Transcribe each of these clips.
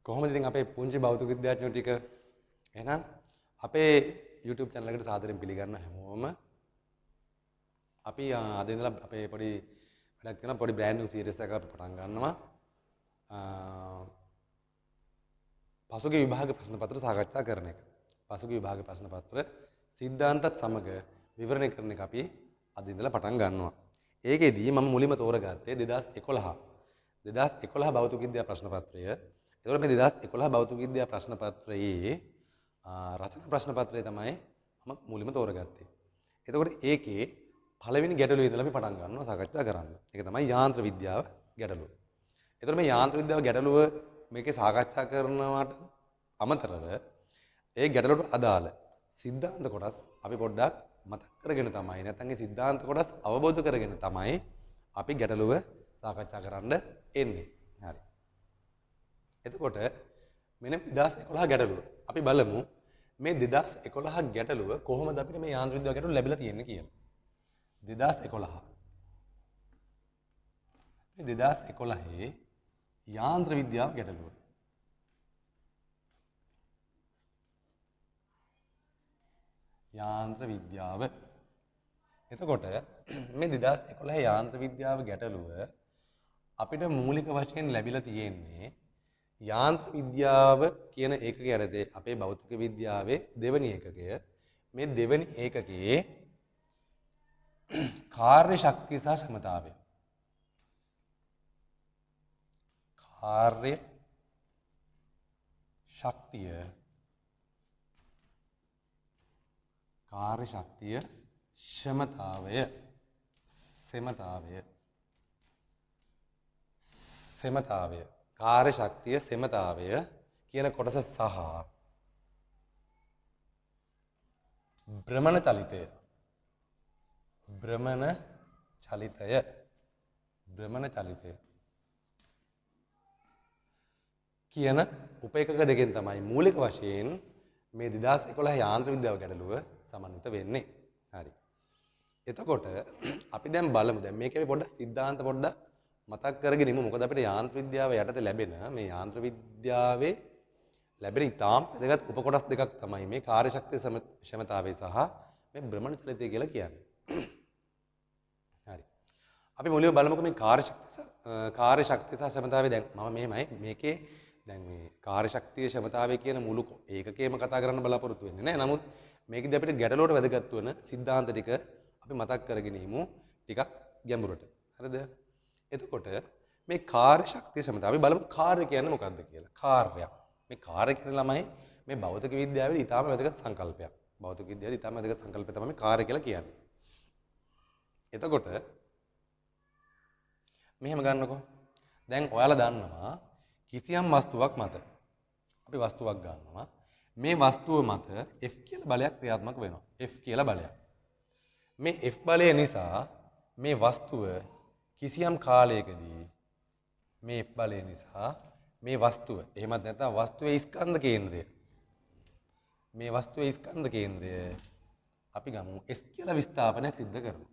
කොහොමද ඉතින් අපේ පුංචි භෞතික විද්‍යාඥයෝ ටික එහෙනම් අපේ YouTube channel එකට සාදරයෙන් පිළිගන්න හැමෝම අපි අද ඉඳලා අපේ පොඩි වැඩක් කරන පොඩි brand new series එකක් අපි පටන් ගන්නවා. පසුගිය විභාග ප්‍රශ්න පත්‍ර සාකච්ඡා කරන එක. පසුගිය විභාග ප්‍රශ්න පත්‍ර සිද්ධාන්තත් සමග විවරණය කරන එක අපි අද ඉඳලා පටන් ගන්නවා. ඒකෙදී මම මුලින්ම තෝරගත්තේ 2011 භෞතික විද්‍යා ප්‍රශ්න පත්‍රය. ඒතකොට මේ 2011 භෞතික විද්‍යා ප්‍රශ්න පත්‍රයේ රචනා ප්‍රශ්න පත්‍රය තමයි මම මුලින්ම තෝරගත්තේ. එතකොට ඒකේ පළවෙනි ගැටලුවේ ඉඳලා අපි පටන් ගන්නවා සාකච්ඡා කරන්න. ඒක තමයි යාන්ත්‍ර විද්‍යාව ගැටලුව. එතකොට මේ යාන්ත්‍ර විද්‍යාව ගැටලුව මේකේ සාකච්ඡා කරනවට අමතරව ඒ ගැටලුවට අදාළ සිද්ධාන්ත කොටස් අපි පොඩ්ඩක් මතක් කරගෙන තමයි නැත්නම් ඒ සිද්ධාන්ත කොටස් අවබෝධ කරගෙන තමයි අපි ගැටලුව සාකච්ඡා කරන්න එන්නේ. හරි. එතකොට මෙන්න 2011 ගැටලුව. අපි බලමු මේ 2011 ගැටලුව කොහොමද අපිට මේ යාන්ත්‍ර විද්‍යාව ගැටලුව ලැබිලා තියෙන්නේ කියලා. 2011 මේ 2011 යාන්ත්‍ර විද්‍යාව ගැටලුව. යාන්ත්‍ර විද්‍යාව. එතකොට මේ 2011 යාන්ත්‍ර විද්‍යාව ගැටලුව අපිට මූලික වශයෙන් ලැබිලා තියෙන්නේ යාන්ත්‍ර විද්‍යාව කියන ඒකකය යටතේ අපේ භෞතික විද්‍යාවේ දෙවෙනි ඒකකය. මේ දෙවෙනි ඒකකයේ කාර්ය ශක්තිය සහ ක්ෂමතාවය. කාර්ය ශක්තිය ක්ෂමතාවය කාර්ය ශක්තිය සෙමතාවය කියන කොටස සහ භ්‍රමණ චලිතය කියන උපේකක දෙකෙන් තමයි මූලික වශයෙන් මේ 2011 යාන්ත්‍ර විද්‍යාව ගැටලුව සමන්විත වෙන්නේ. හරි. එතකොට අපි දැන් බලමු දැන් මේකේ පොඩ්ඩක් සිද්ධාන්ත පොඩ්ඩක් මතක් කරගෙන ඉමු. මොකද අපිට යාන්ත්‍ර විද්‍යාව යටතේ ලැබෙන මේ යාන්ත්‍ර විද්‍යාවේ ලැබෙන ඉතාම වැදගත් උපකොටස් දෙකක් තමයි මේ කාර්ය ශක්තිය ක්ෂමතාවය සහ මේ භ්‍රමණ චලිතය කියලා කියන්නේ. හරි. අපි මුලින්ම බලමුකෝ මේ කාර්ය ශක්තිය සහ ක්ෂමතාවය දැන් මම මෙහෙමයි මේකේ දැන් මේ කාර්ය ශක්තිය ක්ෂමතාවය කියන මුළු ඒකකේම කතා කරන්න බලාපොරොත්තු වෙන්නේ නැහැ. නමුත් මේකදී අපිට ගැටලුවට වැදගත් වෙන සිද්ධාන්ත ටික අපි මතක් කරගෙන ඉමු ටිකක් ගැඹුරට. හරිද? එතකොට මේ කාර්ය ශක්තිය ක්ෂමතාව අපි බලමු කාර්ය කියන්නේ මොකක්ද කියලා. කාර්යයක්. මේ කාර්ය කියන ළමයි මේ භෞතික විද්‍යාවේ ඉතාම වැදගත් සංකල්පයක්. භෞතික විද්‍යාවේ ඉතාම වැදගත් සංකල්පය තමයි මේ කාර්ය කියලා කියන්නේ. එතකොට මෙහෙම ගන්නකො. දැන් ඔයාලා දන්නවා කිසියම් වස්තුවක් මත අපි වස්තුවක් ගන්නවා. මේ වස්තුව මත F කියලා බලයක් ක්‍රියාත්මක වෙනවා. F කියලා බලයක්. මේ F බලය නිසා මේ වස්තුව කිසියම් කාලයකදී මේ F බලය නිසා මේ වස්තුව එහෙමත් නැත්නම් වස්තුවේ ස්කන්ධ කේන්ද්‍රය මේ වස්තුවේ ස්කන්ධ කේන්ද්‍රය අපි ගමු S කියලා විස්ථාපනයක් සිද්ධ කරනවා.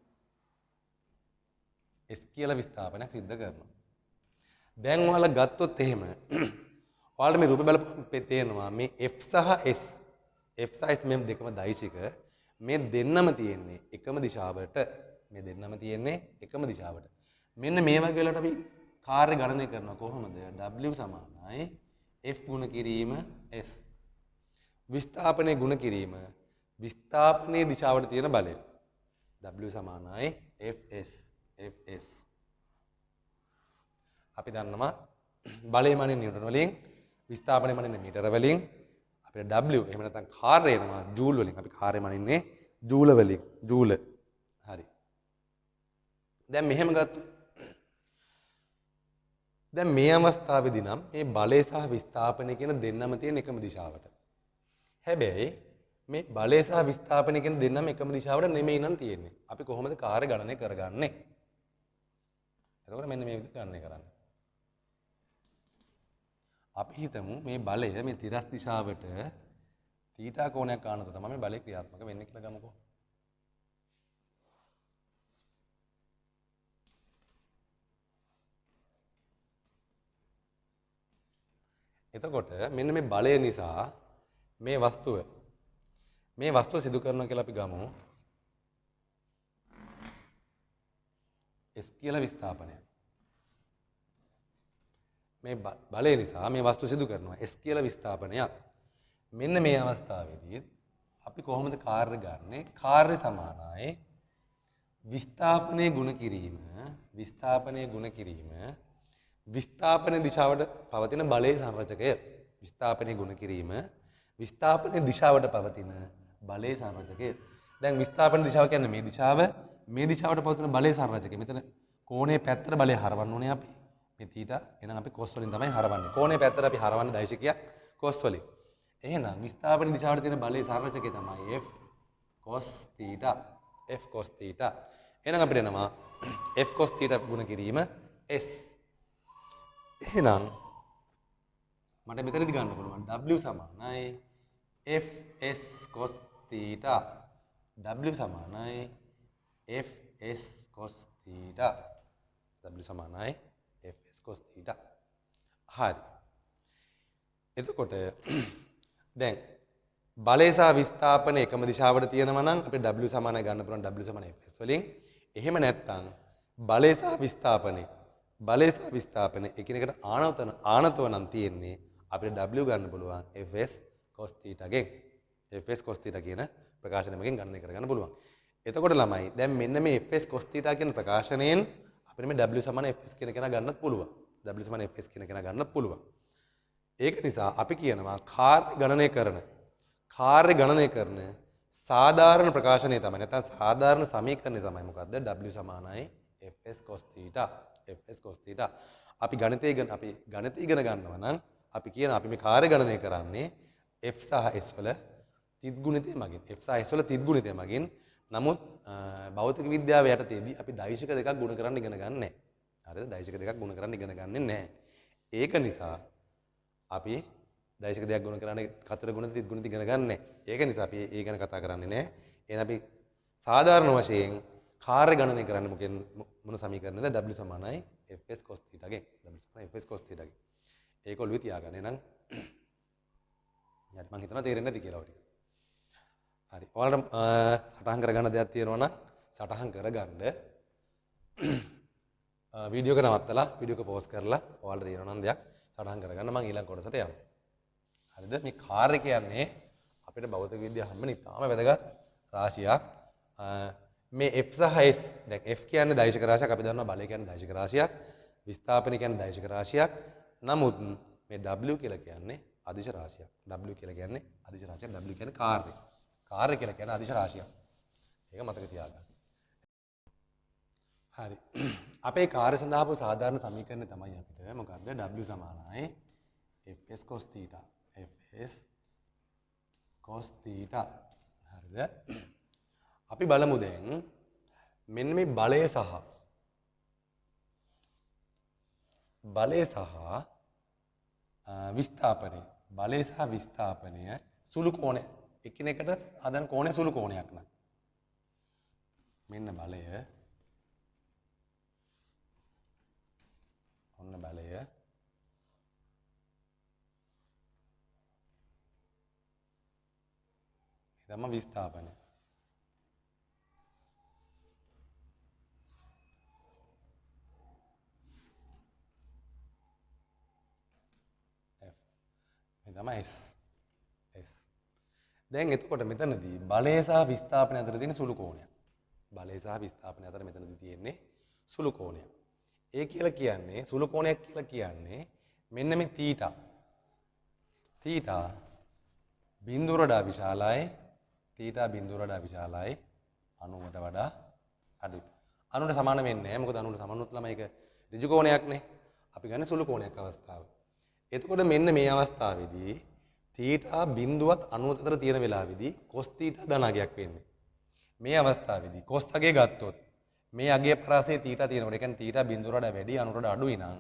S කියලා විස්ථාපනයක් සිද්ධ කරනවා. දැන් ඔයාලා ගත්තොත් එහෙම ඔයාලට මේ රූපේ බලපෑම තේරෙනවා මේ F සහ S F සහ S මේ දෙකම දෛශික මේ දෙන්නම තියෙන්නේ එකම දිශාවට මෙන්න මේ වගේ වෙලාවට අපි කාර්ය ගණනය කරනවා කොහොමද W සමානයි F ගුණ කිරීම S විස්ථාපනය ගුණ කිරීම විස්ථාපනයේ දිශාවට තියෙන බලය W සමානයි Fs අපි දන්නවා බලය මනින් නිව්ටන් වලින් විස්ථාපනය මනින් මීටර වලින් අපිට W එහෙම නැත්නම් කාර්යය එනවා ජූල් වලින් අපි කාර්යය මනින්නේ ජූල වලින් ජූල හරි දැන් මෙහෙම ගත්තොත් දැන් මේ අවස්ථාවේදී නම් මේ බලය සහ විස්ථාපනය කියන දෙන්නම තියෙන එකම දිශාවට හැබැයි මේ බලය සහ විස්ථාපනය කියන දෙන්නම එකම දිශාවට නෙමෙයි නම් තියෙන්නේ අපි කොහොමද කාර්ය ගණනය කරගන්නේ එතකොට මෙන්න මේ විදිහට ගණනය කරන්නේ අපි හිතමු මේ බලය මේ තිරස් දිශාවට තීටා කෝණයක් ගන්නකොට තමයි මේ බලය ක්‍රියාත්මක වෙන්නේ කියලා ගමුකෝ. එතකොට මෙන්න මේ බලය නිසා මේ වස්තුව සිදු කරනවා කියලා අපි ගමු S කියලා විස්ථාපනයක්. මේ බලය නිසා මේ වස්තුව සිදු කරනවා S කියලා විස්ථාපනයක්. මෙන්න මේ අවස්ථාවේදී අපි කොහොමද කාර්ය ගන්නෙ? කාර්ය සමානයි විස්ථාපනයේ ගුණ කිරීම විස්ථාපන දිශාවට පවතින බලයේ සංරචකය. විස්ථාපනයේ ගුණ කිරීම විස්ථාපනයේ දිශාවට පවතින බලයේ සංරචකය. දැන් විස්ථාපන දිශාව කියන්නේ මේ දිශාව, මේ දිශාවට පවතින බලයේ සංරචකය. මෙතන කෝණයේ පැත්තට බලය හරවන්න ඕනේ අපි. මේ θ එහෙනම් අපි cos වලින් තමයි හරවන්නේ. කෝණයේ පැත්තට අපි හරවන්නේ දෛශිකයක් cos වලින්. එහෙනම් විස්ථාපන දිශාවට තියෙන බලයේ සංරචකය තමයි F cos θ. F cos θ. එහෙනම් අපිට එනවා F cos θ ගුණ කිරීම S. එහෙනම් මට මෙතනදි ගන්න පුළුවන් W සමානයි Fs cos θ. W සමානයි Fs cos θ. W සමානයි Fs cos θ. හරි. එතකොට දැන් බලය සහ විස්ථාපන එකම දිශාවට තියෙනවා නම් අපිට W සමානයි ගන්න පුළුවන් W සමානයි Fs වලින්. එහෙම නැත්නම් බලය සහ විස්ථාපන එකිනෙකට ආනතව නම් තියෙන්නේ අපිට W ගන්න පුළුවන් Fs cos θ ගෙන්. Fs cos θ කියන ප්‍රකාශනයකින් ගණනය කරගන්න පුළුවන්. එතකොට ළමයි දැන් මෙන්න මේ Fs cos θ කියන ප්‍රකාශනයෙන් අපිට මේ W සමාන Fs කියන කෙනා ගන්නත් පුළුවන්. W සමාන Fs කියන කෙනා ගන්නත් පුළුවන්. ඒක නිසා අපි කියනවා කාර්ය ගණනය කරන සාධාරණ ප්‍රකාශනය තමයි නැත්නම් සාධාරණ සමීකරණය තමයි මොකද්ද? W සමානයි Fs cos θ. Fs cos θ. අපි ගණිතය ඉගෙන ගන්නවා නම් අපි කියන අපි මේ කාර්ය ගණනය කරන්නේ F සහ S වල තිත් ගුණිතය මගින්. F සහ S වල තිත් ගුණිතය මගින්. නමුත් භෞතික විද්‍යාව යටතේදී අපි දෛශික දෙකක් ගුණ කරන්න ඉගෙන ගන්න නැහැ. හරිද? දෛශික දෙකක් ගුණ කරන්න ඉගෙන ගන්නෙ නැහැ. ඒක නිසා අපි දෛශික දෙයක් ගුණ කරන්නේ කතර ගුණ තිත් ගුණිත ඉගෙන ගන්න නැහැ. ඒක නිසා අපි ඒ ගැන කතා කරන්නේ නැහැ. එහෙනම් අපි සාධාරණ වශයෙන් කාර්ය ගණනය කරන්න මොන සමීකරණයද? W සමානයි Fs cos θ ගෙන්. W සමානයි Fs cos θ ගෙන්. ඒක ඔළුවේ තියාගන්න. එහෙනම් මම හිතනවා තේරෙන්නේ නැති කියලා ඔය ටික. හරි. ඔයාලට සටහන් කරගන්න දෙයක් තියෙනවා නම් සටහන් කරගන්න. වීඩියෝ එක නවත්තලා වීඩියෝ එක පෝස් කරලා ඔයාලට තියෙනවා නම් දෙයක් සටහන් කරගන්න. මම ඊළඟ කොටසට යනවා. හරිද? මේ කාර්ය කියන්නේ අපිට භෞතික විද්‍යාව හැම නිතාම වැදගත් රාශියක්. මේ F සහ S දැන් F කියන්නේ දෛශික රාශියක්. අපි දන්නවා බලය කියන්නේ දෛශික රාශියක්. විස්ථාපන කියන්නේ දෛශික රාශියක්. නමුත් මේ W කියලා කියන්නේ අදිශ රාශියක්. W කියලා කියන්නේ අදිශ රාශියක්. W කියන්නේ කාර්ය. කාර්ය කියලා කියන්නේ අදිශ රාශියක්. ඒක මතක තියාගන්න. හරි. අපේ කාර්ය සඳහා අප සාධාරණ සමීකරණය තමයි අපිට මොකද්ද? W සමානයි Fs cos θ. Fs cos θ. හරිද? අපි බලමු දැන් මෙන්න මේ බලය සහ විස්ථාපනය සුළු කෝණය එකිනෙකට හදන කෝණය සුළු කෝණයක් නම් මෙන්න බලය ඔන්න බලය තමයි විස්ථාපනය. තමයි S. දැන් එතකොට මෙතනදී බලය සහ විස්ථාපනය අතර තියෙන සුළු කෝණයක්. බලය සහ විස්ථාපනය අතර මෙතනදී තියෙන්නේ සුළු කෝණයක්. ඒ කියලා කියන්නේ සුළු කෝණයක් කියලා කියන්නේ මෙන්න මේ θීටා. බිඳුවට වඩා විශාලයි. θීටා බිඳුවට වඩා විශාලයි 90ට වඩා අඩුයි. 90ට සමාන වෙන්නේ නැහැ. මොකද 90ට සමාන වුණොත් ළමයි ඒක ඍජු කෝණයක්නේ. අපි ගන්න සුළු කෝණයක් අවස්ථාව. එතකොට මෙන්න මේ අවස්ථාවේදී θීටා බිඳුවත් 90ත් අතර තියෙන වෙලාවේදී cos θීටා ධනාගයක් වෙන්නේ. මේ අවස්ථාවේදී cos අගය ගත්තොත් මේ අගයේ පරාසයේ θීටා තියෙනකොට ඒ කියන්නේ θීටා බිඳුවට වඩා වැඩි 90ට වඩා අඩුයි නම්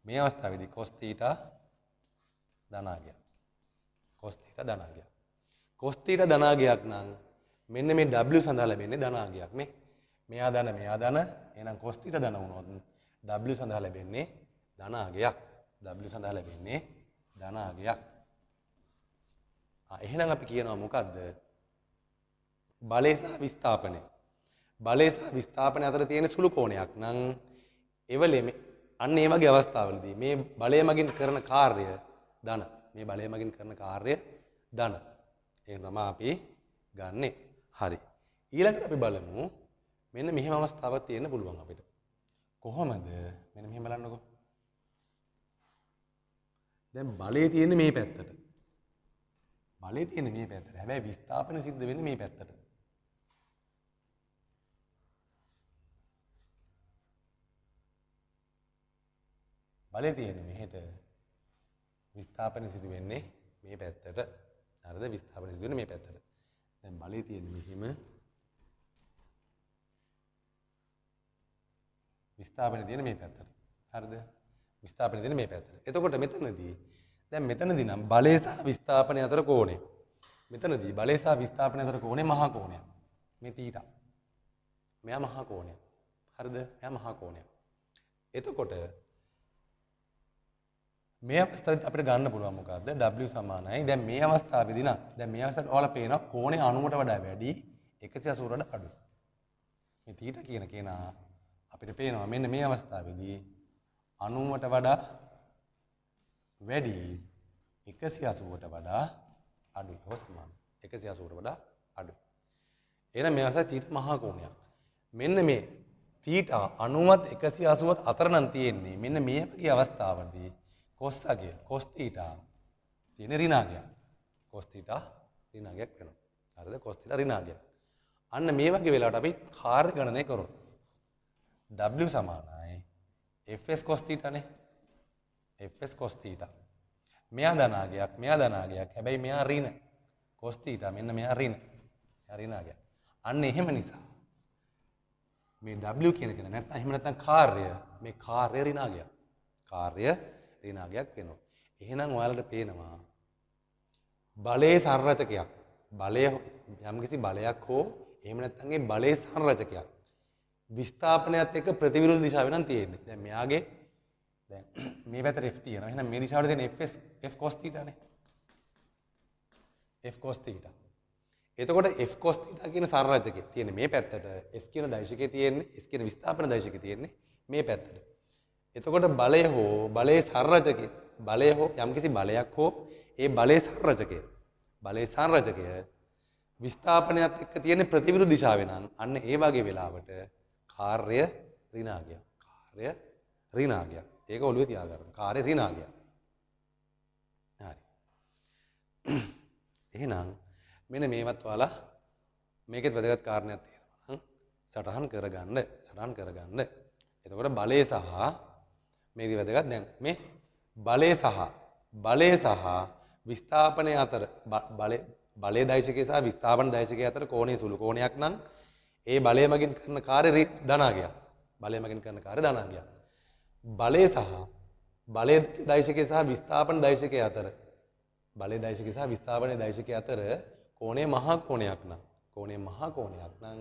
මේ අවස්ථාවේදී cos θීටා ධනාගයක්. cos θීටා ධනාගයක්. cos θීටා ධනාගයක් නම් මෙන්න මේ W සඳහා ලැබෙන්නේ ධනාගයක් මේ. මෙයා ධන එහෙනම් cos θීටා ධන වුණොත් W සඳහා ලැබෙන්නේ ධනාගයක්. W සඳහා ලැබෙන්නේ ධනාගයක්. එහෙනම් අපි කියනවා මොකද්ද? බලය සහ විස්ථාපනය. බලය සහ විස්ථාපනය අතර තියෙන සුළු කෝණයක් නම් එවලෙම අන්න ඒ වගේ අවස්ථාවලදී මේ බලය මගින් කරන කාර්ය ධන. මේ බලය මගින් කරන කාර්ය ධන. ඒක තමයි අපි ගන්නෙ. හරි. ඊළඟට අපි බලමු මෙන්න මෙහෙම අවස්ථාවක් තියෙන්න පුළුවන් අපිට. කොහොමද? මෙන්න මෙහෙම බලන්නකෝ. දැන් බලය තියෙන්නේ මේ පැත්තට. බලය තියෙන්නේ මේ පැත්තට. හැබැයි විස්ථාපන සිද්ධ වෙන්නේ මේ පැත්තට. බලය තියෙන්නේ මෙහෙට. විස්ථාපන සිදු වෙන්නේ මේ පැත්තට. හරිද? විස්ථාපන සිදු වෙන්නේ මේ පැත්තට. දැන් බලය තියෙන්නේ මෙහිම. විස්ථාපන තියෙන්නේ මේ පැත්තට. හරිද? විස්ථාපන තියෙන්නේ මේ පැත්තට. එතකොට මෙතනදී දැන් මෙතනදී නම් බලය සහ විස්ථාපනය අතර කෝණය. මෙතනදී බලය සහ විස්ථාපනය අතර කෝණය මහා කෝණයක්. මේ තීටා. මෙයා මහා කෝණයක්. හරිද? මෙයා මහා කෝණයක්. එතකොට මේ අවස්ථාවේදී අපිට ගන්න පුළුවන් මොකද්ද? W සමානයි. දැන් මේ අවස්ථාවේදී නම් දැන් මේ අවස්ථාවට ඔයාලා පේනවා කෝණය 90ට වඩා වැඩි 180ට වඩා අඩුයි. මේ තීටා කියන කෙනා අපිට පේනවා මෙන්න මේ අවස්ථාවේදී 90ට වඩා වැඩි 180ට වඩා අඩුයි. ඔය සමාන 180ට වඩා අඩුයි. එහෙනම් මේ අවස්ථාවේ තීටා මහා කෝණයක්. මෙන්න මේ තීටා 90ත් 180ත් අතර නම් තියෙන්නේ මෙන්න මේ වගේ අවස්ථාවකදී cos අගය cos theta තියෙන ඍණාගයක්. cos theta ඍණාගයක් වෙනවා. හරිද? cos theta ඍණාගයක්. අන්න මේ වගේ වෙලාවට අපි කාර්ය ගණනය කරොත් W සමානයි fs cos theta නේ. fs cos theta. මෙයා ධනාගයක්, මෙයා ධනාගයක්. හැබැයි මෙයා ඍණ. cos theta මෙන්න මෙයා ඍණ. මෙයා ඍණාගයක්. අන්න එහෙම නිසා මේ W කියන කෙනා නැත්නම් එහෙම නැත්නම් කාර්ය මේ කාර්ය ඍණාගයක්. කාර්ය ඍණාගයක් වෙනවා. එහෙනම් ඔයාලට පේනවා බලයේ සංරචකයක්. බලය යම්කිසි බලයක් හෝ එහෙම නැත්නම් ඒ බලයේ සංරචකයක් විස්ථාපනයත් එක්ක ප්‍රතිවිරුද්ධ දිශාවෙන් නම් තියෙන්නේ. දැන් මෙයාගේ දැන් මේ පැත්තට F තියෙනවා. එහෙනම් මේ දිශාවට තියෙන F cos theta නේ. F cos theta. එතකොට F cos theta කියන සංරචකය තියෙන්නේ මේ පැත්තට. S කියන දෛශකයේ තියෙන්නේ S කියන විස්ථාපන දෛශකයේ තියෙන්නේ මේ පැත්තට. එතකොට බලය හෝ බලයේ සංරචකය බලය හෝ යම්කිසි බලයක් හෝ ඒ බලයේ සංරචකය විස්ථාපනයත් එක්ක තියෙන ප්‍රතිවිරුද්ධ දිශාවේ නම් අන්න ඒ වගේ වෙලාවට කාර්ය ඍණාගයක්. කාර්ය ඍණාගයක්. ඒක ඔළුවේ තියාගන්න. කාර්ය ඍණාගයක්. හරි. එහෙනම් මෙන්න මේවත් ඔයාලා මේකෙත් වැදගත් කාරණයක් තියෙනවා නම් සටහන් කරගන්න. එතකොට බලය සහ මේකේ වැදගත් දැන් මේ බලය සහ විස්ථාපනය අතර බලය දෛශකය සහ විස්ථාපන දෛශකය අතර කෝණය සුළු කෝණයක් නම් ඒ බලය මගින් කරන කාර්ය ධනාගයක්. බලය මගින් කරන කාර්ය ධනාගයක්. බලය සහ බලය දෛශකය සහ විස්ථාපන දෛශකය අතර බලය දෛශකය සහ විස්ථාපන දෛශකය අතර කෝණය මහා කෝණයක් නම්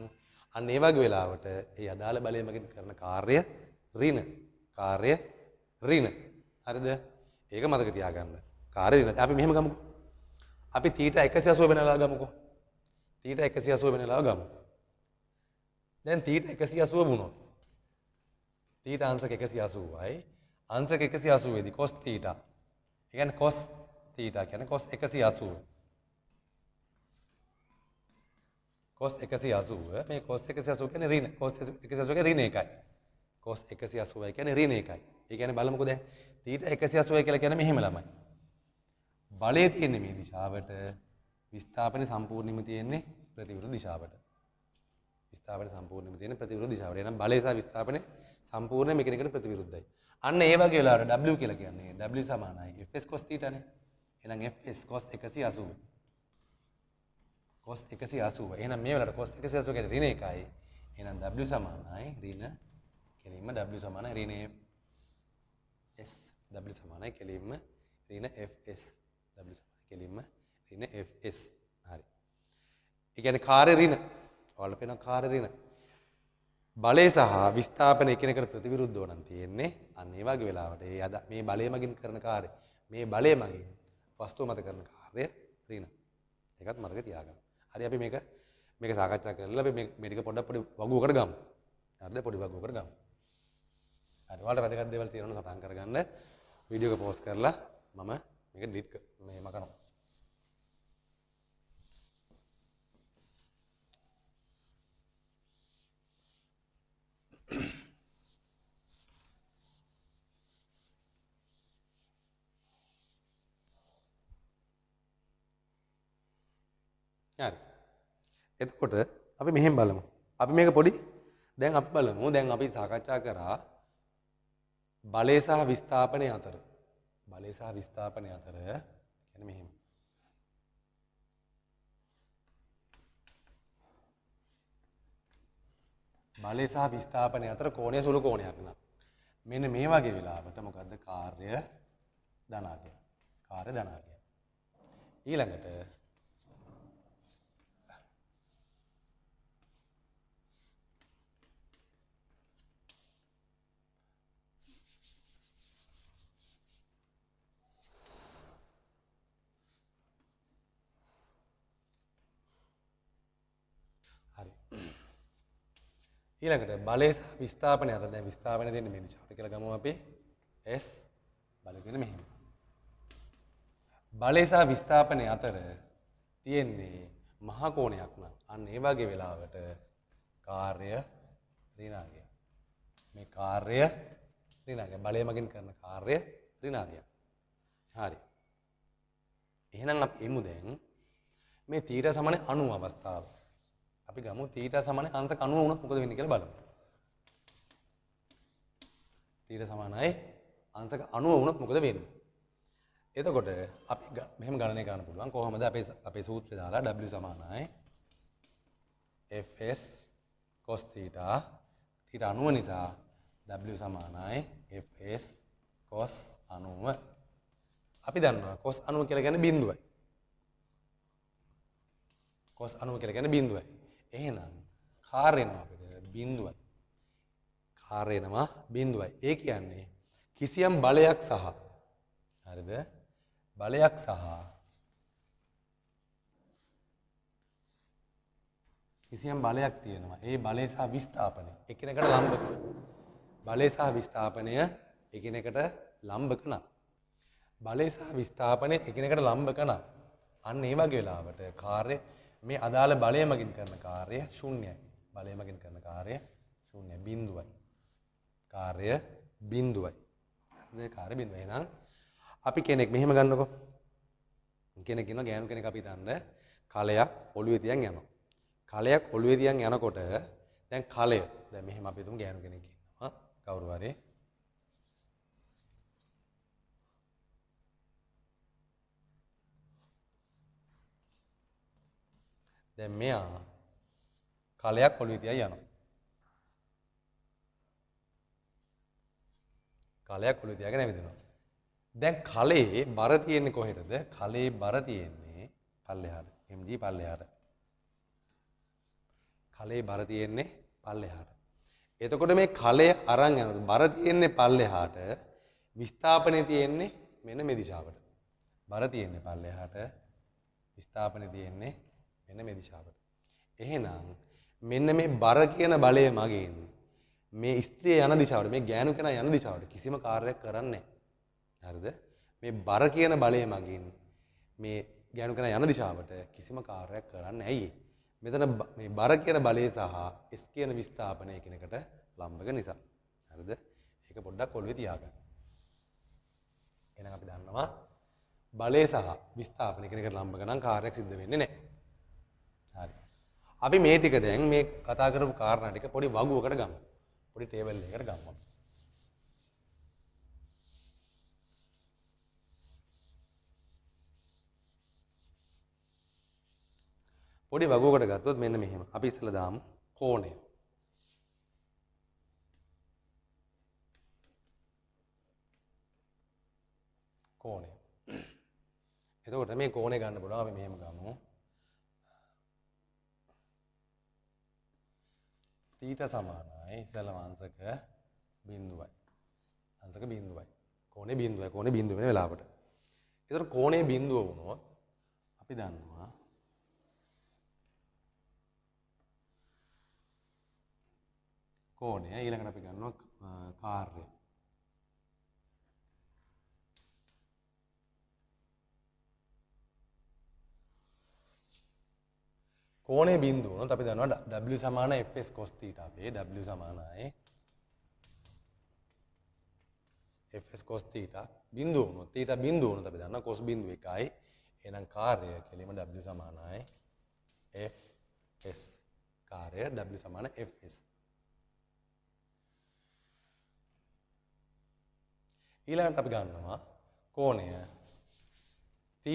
අන්න ඒ වගේ වෙලාවට ඒ අදාළ බලය මගින් කරන කාර්ය ඍණ. හරිද? ඒක මතක තියාගන්න. කාර්ය ඍණ. අපි මෙහෙම ගමුකෝ. අපි θ 180 වෙනලා ගමුකෝ. θ 180 වෙනලා ගමු. දැන් θ 180 වුණොත් θ අංශක 180යි. අංශක 180 දී cos θ. ඒ කියන්නේ cos θ කියන්නේ cos 180. cos 180 මේ cos 180 කියන්නේ ඍණ. cos 180 කියන්නේ ඍණ 1යි. cos 180 කියන්නේ ඍණ 1යි. ඒ කියන්නේ බලමුකෝ දැන් θ 180 කියලා කියන්නේ මෙහෙම ළමයි. බලය තියෙන්නේ මේ දිශාවට. විස්ථාපනය සම්පූර්ණයෙන්ම තියෙන්නේ ප්‍රතිවිරුද්ධ දිශාවට. එහෙනම් බලය සහ විස්ථාපනය සම්පූර්ණයෙන් එකිනෙකට ප්‍රතිවිරුද්ධයි. අන්න ඒ වගේ වෙලාවට W කියලා කියන්නේ W සමානයි fs cos θ නේ. එහෙනම් fs cos 180. cos 180. එහෙනම් මේ වෙලාවට cos 180 කියන්නේ ඍණ 1යි. එහෙනම් W සමානයි ඍණ කෙලින්ම W සමානයි ඍණ S. W සමානයි කෙලින්ම ඍණ fs. W සමානයි කෙලින්ම ඍණ fs. හරි. ඒ කියන්නේ කාර්ය ඍණ. ඔයාලට පේනවා කාර්ය ඍණ. බලය සහ විස්ථාපන එකිනෙකට ප්‍රතිවිරුද්ධව නම් තියෙන්නේ. අන්න ඒ වගේ වෙලාවට මේ බලය මගින් කරන කාර්ය මේ බලය මගින් වස්තුව මත කරන කාර්ය ඍණ. ඒකත් මතක තියාගන්න. හරි අපි මේක සාකච්ඡා කරලා අපි මේ ටික පොඩ්ඩක් පොඩි වගුවකට ගමු. හරිද? පොඩි වගුවකට ගමු. හරි. ඔයාලට වැදගත් දේවල් තියෙනවා නම් සටහන් කරගන්න. වීඩියෝ එක පෝස්ට් කරලා මම මේක ඩිලීට් කරනවා. හරි. එතකොට අපි මෙහෙම බලමු. අපි මේක පොඩි දැන් අපි බලමු. දැන් අපි සාකච්ඡා කරා බලය සහ විස්ථාපනය අතර. බලය සහ විස්ථාපනය අතර කියන්නේ මෙහෙම. බලය සහ විස්ථාපනය අතර කෝණය සුළු කෝණයක් නා. මෙන්න මේ වගේ වෙලාවට මොකද්ද කාර්ය ධනාත්මක. කාර්ය ධනාත්මක. ඊළඟට ඊළඟට බලය සහ විස්ථාපනය අතර දැන් විස්ථාපනය දෙන්නේ මේ දිශාවට කියලා ගමු අපි S බලය දෙන්නේ මෙහෙම. බලය සහ විස්ථාපනය අතර තියෙන්නේ මහා කෝණයක් නම් අන්න ඒ වගේ වෙලාවට කාර්ය ඍණාගය. මේ කාර්ය ඍණාගය බලය මගින් කරන කාර්ය ඍණාගය. හරි. එහෙනම් අපි එමු දැන් මේ θ සමාන 90 අවස්ථාව. අපි ගමු θ සමාන අංශක 90 වුණොත් මොකද වෙන්නේ කියලා බලමු. θ සමානයි අංශක 90 වුණොත් මොකද වෙන්නේ? එතකොට අපි මෙහෙම ගණනය කරන්න පුළුවන්. කොහොමද අපේ සූත්‍රය දාලා W සමානයි fs cos θ 90 නිසා W සමානයි fs cos 90. අපි දන්නවා cos 90 කියලා කියන්නේ බිඳුවයි. cos 90 කියලා කියන්නේ බිඳුවයි. එහෙනම් කාර්යනවා අපිට බිඳුවයි. කාර්යනවා බිඳුවයි. ඒ කියන්නේ කිසියම් බලයක් සහ හරිද? බලයක් සහ කිසියම් බලයක් තියෙනවා. ඒ බලය සහ විස්ථාපනය එකිනෙකට ලම්බ කරන. බලය සහ විස්ථාපනය එකිනෙකට ලම්බ කරන. බලය සහ විස්ථාපනය එකිනෙකට ලම්බ කරන. අන්න ඒ වගේ වෙලාවට කාර්ය මේ අදාළ බලය මගින් කරන කාර්ය ශූන්‍යයි. බලය මගින් කරන කාර්ය ශූන්‍යයි. බිඳුවයි. කාර්ය බිඳුවයි. හරිද? කාර්ය බිඳුවයි. එහෙනම් අපි කෙනෙක් මෙහෙම ගන්නකො. කෙනෙක් ඉන්නවා ගෑනු කෙනෙක් අපි හිතන්න කලයක් ඔළුවේ තියන් යනවා. කලයක් ඔළුවේ තියන් යනකොට දැන් කලය දැන් මෙහෙම අපි හිතමු ගෑනු කෙනෙක් ඉන්නවා. කවුරු හරි දැන් මෙයා කලයක් ඔළුවේ තියන් යනවා. කලයක් ඔළුවේ තියාගෙන ඇවිදිනවා. දැන් කලේ බර තියෙන්නේ කොහෙටද? කලේ බර තියෙන්නේ පල්ලෙහාට. mg පල්ලෙහාට. කලේ බර තියෙන්නේ පල්ලෙහාට. එතකොට මේ කලය අරන් යනකොට බර තියෙන්නේ පල්ලෙහාට, විස්ථාපනය තියෙන්නේ මෙන්න මේ දිශාවට. බර තියෙන්නේ පල්ලෙහාට, විස්ථාපනය තියෙන්නේ මෙන්න මේ දිශාවට. එහෙනම් මෙන්න මේ බර කියන බලය මගින් මේ ස්ත්‍රිය යන දිශාවට, මේ ගෑනු කෙනා යන දිශාවට කිසිම කාර්යයක් කරන්නේ නැහැ. හරිද? මේ බර කියන බලය මගින් මේ ගෑනු කෙනා යන දිශාවට කිසිම කාර්යයක් කරන්නේ ඇයි? මෙතන මේ බර කියන බලය සහ S කියන විස්ථාපනය එකිනෙකට ලම්බක නිසා. හරිද? ඒක පොඩ්ඩක් ඔළුවේ තියාගන්න. එහෙනම් අපි දන්නවා බලය සහ විස්ථාපනය එකිනෙකට ලම්බක නම් කාර්යයක් සිද්ධ වෙන්නේ නැහැ. හරි. අපි මේ ටික දැන් මේ කතා කරපු කාරණා ටික පොඩි වගුවකට ගමු. පොඩි ටේබල් එකකට ගමු. පොඩි වගුවකට ගත්තොත් මෙන්න මෙහෙම. අපි ඉස්සෙල්ලා දාමු කෝණය. කෝණය. එතකොට මේ කෝණය ගන්න පුළුවන් අපි මෙහෙම ගමු. θ සමානයි ඉස්සෙල්ලාම අංශක බිඳුවයි. අංශක බිඳුවයි. කෝණය බිඳුවයි. කෝණය බිඳුව වෙන වෙලාවට. ඒතර කෝණයේ බිඳුව වුණොත් අපි දන්නවා කෝණය ඊළඟට අපි ගන්නවා කාර්යය. කෝණයේ බිඳුව වුණොත් අපි දන්නවා W සමාන fs cos θ අපේ W සමානයි fs cos θ බිඳුව වුණොත් θ බිඳුව වුණොත් අපි දන්නවා cos බිඳුව 1යි. එහෙනම් කාර්යය කෙලිම W සමානයි fs. කාර්යය W සමාන fs. ඊළඟට අපි ගන්නවා කෝණය θ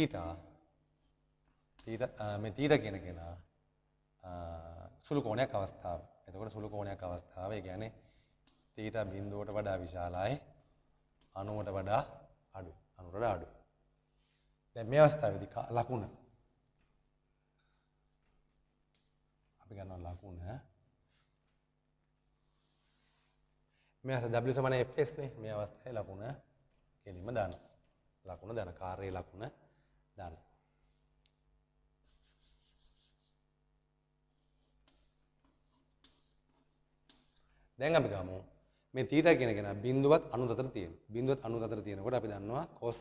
මේ θ කියන කෙනා සුළු කෝණයක් අවස්ථාව. එතකොට සුළු කෝණයක් අවස්ථාව ඒ කියන්නේ θ බිඳුවට වඩා විශාලයි 90ට වඩා අඩුයි. 90ට වඩා අඩුයි. දැන් මේ අවස්ථාවේදී ලකුණ අපි ගන්නවා ලකුණ මේ අවස්ථාවේ W සමාන fs නේ. මේ අවස්ථාවේ ලකුණ කෙලින්ම දාන්න. ලකුණ දාන කාර්යයේ ලකුණ දාන්න. දැන් අපි ගමු මේ θ කියන කෙනා බිඳුවත් 94 තියෙන. බිඳුවත් 94 තියෙනකොට අපි දන්නවා cos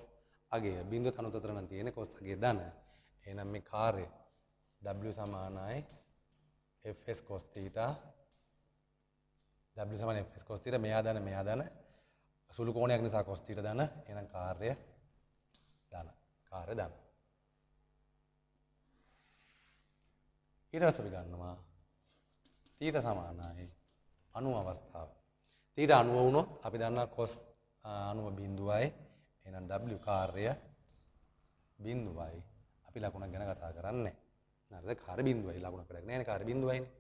අගය බිඳුවත් 94 නම් තියෙන්නේ cos අගය ධන. එහෙනම් මේ කාර්යය W සමානයි fs cos θ. W සමාන fs cos θ මෙයා ධන සුළු කෝණයක් නිසා cos θ ධන. එහෙනම් කාර්යය ධන. කාර්ය ධන. ඊට පස්සේ අපි ගන්නවා θ සමානයි 90 අවස්ථාව. θ 90 වුණොත් අපි දන්නවා cos 90 බිඳුවයි. එහෙනම් W කාර්යය බිඳුවයි. අපි ලකුණක් ගැන කතා කරන්නේ නැහැ. හරිද? කාර්ය බිඳුවයි. ලකුණක් වැඩක් නැහැ නේ. කාර්ය බිඳුවයිනේ.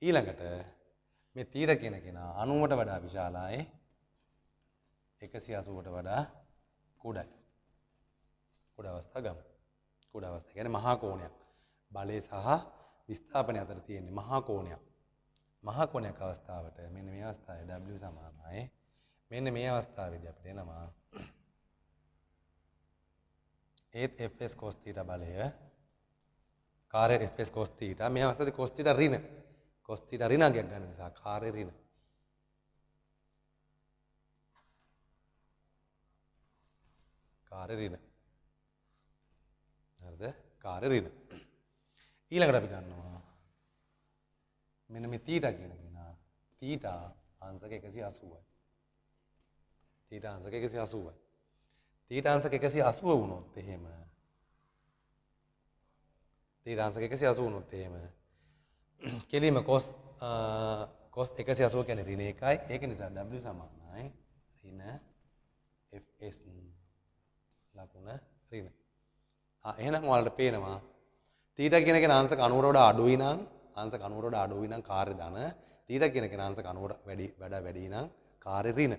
ඊළඟට මේ θ කියන කෙනා 90ට වඩා විශාලයි 180ට වඩා කුඩයි. කුඩ අවස්ථාව ගමු. කුඩ අවස්ථාව කියන්නේ මහා කෝණයක්. බලය සහ විස්ථාපනය අතර තියෙන මහා කෝණයක්. මහා කෝණයක් අවස්ථාවට මෙන්න මේ අවස්ථාවේ W සමානයි. මෙන්න මේ අවස්ථාවේදී අපිට එනවා ඒත් fs cos θ බලය කාර්ය fs cos θ මේ අවස්ථාවේ cos θ ඍණ cos θ ඍණයක් ගන්න නිසා කාර්ය ඍණ කාර්ය ඍණ. හරිද? කාර්ය ඍණ. ඊළඟට අපි ගන්නවා මෙන්න මේ θ කියන කෙනා θ අංශක 180යි. θ අංශක 180යි. θ අංශක 180 වුණොත් එහෙම θ අංශක 180 වුණොත් එහෙම කෙලිම cos 180 කියන්නේ ඍණ 1යි. ඒක නිසා W සමානයි ඍණ fs ලකුණ ඍණ. එහෙනම් ඔයාලට පේනවා θ කියන කෙනා අංශක 90ට වඩා අඩුයි නම් අංශක 90ට වඩා අඩුයි නම් කාර්ය ධන. θ කියන කෙනා අංශක 90ට වැඩි නම් කාර්ය ඍණ.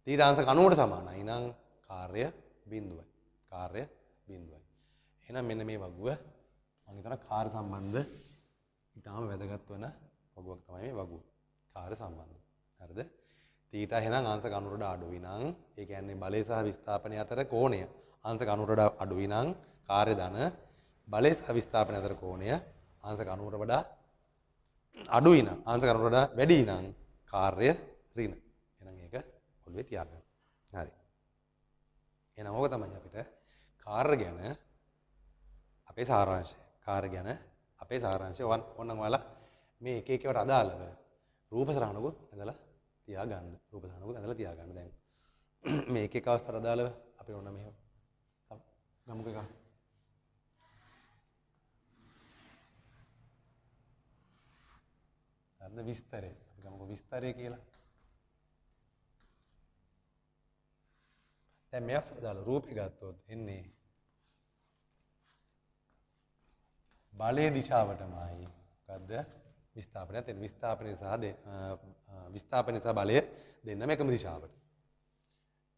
θ අංශක 90ට සමානයි නම් කාර්ය බිඳුවයි. කාර්ය බිඳුවයි. එහෙනම් මෙන්න මේ වගුව මම හිතනවා කාර්ය සම්බන්ධ ඉතාම වැදගත් වෙන වගුවක් තමයි මේ වගුව. කාර්ය සම්බන්ධ. හරිද? θ එහෙනම් අංශක 90ට වඩා අඩුයි නම් ඒ කියන්නේ බලය සහ විස්ථාපනය අතර කෝණය අංශක 90ට වඩා අඩුයි නම් කාර්ය ධන. බලය සහ විස්ථාපනය අතර කෝණය අංශක 90ට වඩා අඩුයි නම් අංශක 90ට වඩා වැඩි නම් කාර්ය ඍණ. එහෙනම් ඒක ඔළුවේ තියාගන්න. හරි. එහෙනම් ඕක තමයි අපිට කාර්ය ගැන අපේ සාරාංශය. කාර්ය ගැන අපේ සාරාංශය ඕනනම් ඔයාලා මේ එක එකවට අදාළව රූප සරහනකුත් ඇඳලා තියාගන්න. රූප සරහනකුත් ඇඳලා තියාගන්න. දැන් මේ එක එක අවස්ථාවට අදාළව අපි ඕන මෙහෙම ගමුක එක. අද විස්තරය. අපි ගමුක විස්තරය කියලා. දැන් මේ අවස්ථාවට අදාළ රූපේ ගත්තොත් එන්නේ බලයේ දිශාවටමයි. මොකද්ද? විස්ථාපනයත් එන්නේ. විස්ථාපනය සහ බලය දෙන්නම එකම දිශාවට.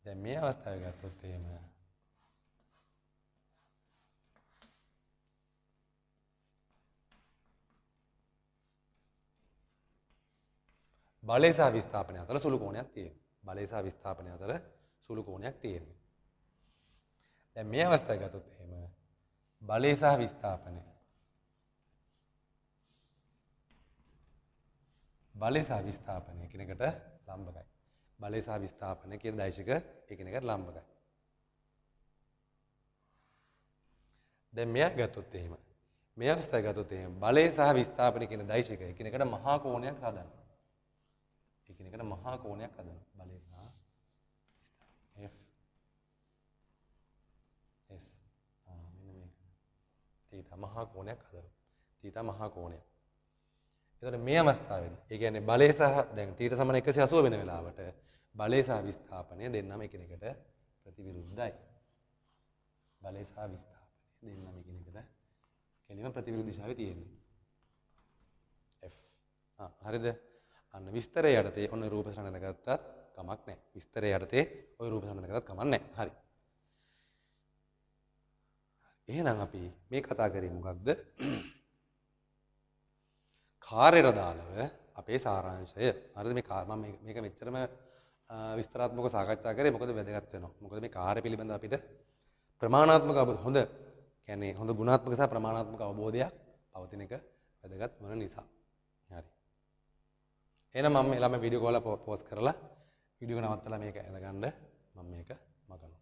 දැන් මේ අවස්ථාවේ ගත්තොත් එහෙම බලය සහ විස්ථාපනය අතර සුළු කෝණයක් තියෙනවා. බලය සහ විස්ථාපනය අතර සුළු කෝණයක් තියෙනවා. දැන් මේ අවස්ථාවේ ගත්තොත් එහෙම බලය සහ විස්ථාපනය බලය සහ විස්ථාපනය එකිනෙකට ලම්බකයි. බලය සහ විස්ථාපනය කියන දෛශික එකිනෙකට ලම්බකයි. දැන් මෙයා ගත්තොත් එහෙම මේ අවස්ථාවේ ගත්තොත් එහෙම බලය සහ විස්ථාපනය කියන දෛශික එකිනෙකට මහා කෝණයක් හදනවා. එකිනෙකට මහා කෝණයක් හදනවා. බලය සහ F S මෙන්න මේක. තීටා මහා කෝණයක් හදනවා. තීටා මහා කෝණයක්. එතකොට මේ අවස්ථාවේදී ඒ කියන්නේ බලය සහ දැන් තීටා සමාන 180 වෙන වෙලාවට බලය සහ විස්ථාපනය දෙන්නම එකිනෙකට ප්‍රතිවිරුද්ධයි. බලය සහ විස්ථාපනය දෙන්නම එකිනෙකට කෙලිම ප්‍රතිවිරුද්ධ දිශාවේ තියෙන්නේ. F. හරිද? අන්න විස්තරය යටතේ ඔන්න රූප සටහන ගත්තත් කමක් නැහැ. විස්තරය යටතේ ওই රූප සටහන ගත්තත් කමක් නැහැ. හරි. එහෙනම් අපි මේ කතා කරේ මොකක්ද? කාර්යයට දාලව අපේ සාරාංශය. හරිද? මම මේක මෙච්චරම විස්තරාත්මකව සාකච්ඡා කරේ මොකද වැදගත් වෙනවා. මොකද මේ කාර්ය පිළිබඳ අපිට ප්‍රමාණාත්මක හොඳ කියන්නේ හොඳ ගුණාත්මක සහ ප්‍රමාණාත්මක අවබෝධයක් පවතින එක වැදගත් වන නිසා. හරි. එහෙනම් මම ළම වීඩියෝ කෝල පෝස්ට් කරලා වීඩියෝ එක නවත්තලා මේක අරගන්න මම මේක මගනවා.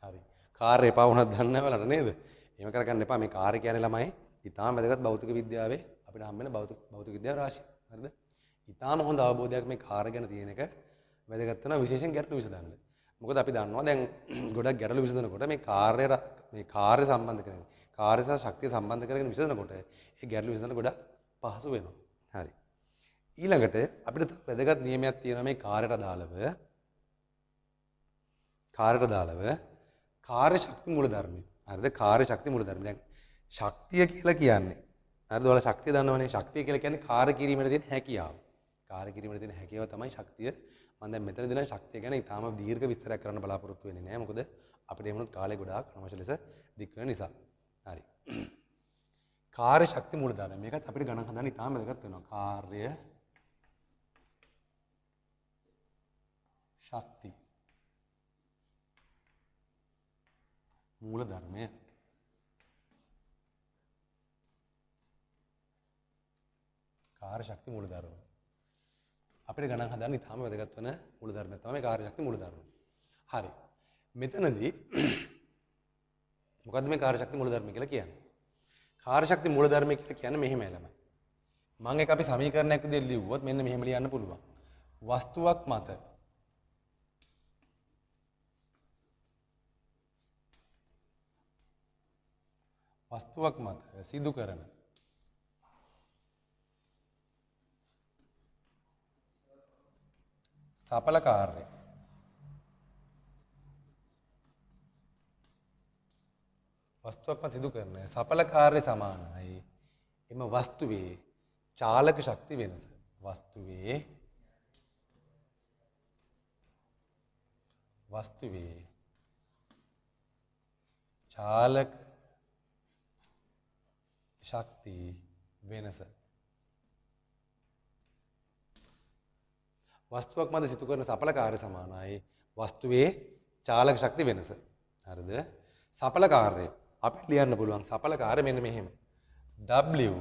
හරි. කාර්ය එපා වුණත් දන්නේ නැහැ බලන්න නේද? එහෙම කරගන්න එපා. මේ කාර්ය කියන්නේ ළමයි ඊටාම වැදගත් භෞතික විද්‍යාවේ අපිට හම්බ වෙන භෞතික විද්‍යාව රාශිය. හරිද? ඊටාම හොඳ අවබෝධයක් මේ කාර්ය ගැන තියෙන එක වැදගත් වෙනවා විශේෂයෙන් ගැටලු විසඳන්න. මොකද අපි දන්නවා දැන් ගොඩක් ගැටලු විසඳනකොට මේ කාර්ය සම්බන්ධ කරගෙන කාර්ය සහ ශක්තිය සම්බන්ධ කරගෙන විසඳනකොට ඒ ගැටලු විසඳන්න ගොඩක් පහසු වෙනවා. හරි. ඊළඟට අපිට වැදගත් නියමයක් තියෙනවා මේ කාර්යයට දාලව කාර්ය ශක්ති මූලධර්මය. හරිද? කාර්ය ශක්ති මූලධර්මය. දැන් ශක්තිය කියලා කියන්නේ හරිද? ඔයාලා ශක්තිය දන්නවනේ. ශක්තිය කියලා කියන්නේ කාර්ය කිරීමට තියෙන හැකියාව. කාර්ය කිරීමට තියෙන හැකියාව තමයි ශක්තිය. මම දැන් මෙතනදී නම් ශක්තිය ගැන ඉතාම දීර්ඝ විස්තරයක් කරන්න බලාපොරොත්තු වෙන්නේ නැහැ. මොකද අපිට එහෙමනොත් කාලය ගොඩාක් අනවශ්‍ය ලෙස දික් වෙන නිසා. හරි. කාර්ය ශක්ති මූලධර්මය. මේකත් අපිට ගණන් හදන්න ඉතාම වැදගත් වෙනවා. කාර්ය ශක්ති මූලධර්මය. කාර්ය ශක්ති මූලධර්මය. අපිට ගණන් හදන්න ඉතාම වැදගත් වෙන මූලධර්මය තමයි කාර්ය ශක්ති මූලධර්මය. හරි. මෙතනදී මොකද්ද මේ කාර්ය ශක්ති මූලධර්මය කියලා කියන්නේ? කාර්ය ශක්ති මූලධර්මය කියලා කියන්නේ මෙහෙමයි ළමයි. මම එක අපි සමීකරණයක් විදිහට ලිව්වොත් මෙන්න මෙහෙම ලියන්න පුළුවන්. වස්තුවක් මත සිදු කරන සඵල කාර්ය වස්තුවක් මත සිදු කරන සඵල කාර්ය සමානයි එම වස්තුවේ චාලක ශක්ති වෙනස. වස්තුවේ චාලක ශක්ති වෙනස. වස්තුවක් මත සිදු කරන සඵල කාර්ය සමානයි වස්තුවේ චාලක ශක්ති වෙනස. හරිද? සඵල කාර්යය අපිට ලියන්න පුළුවන් සඵල කාර්ය මෙන්න මෙහෙම. W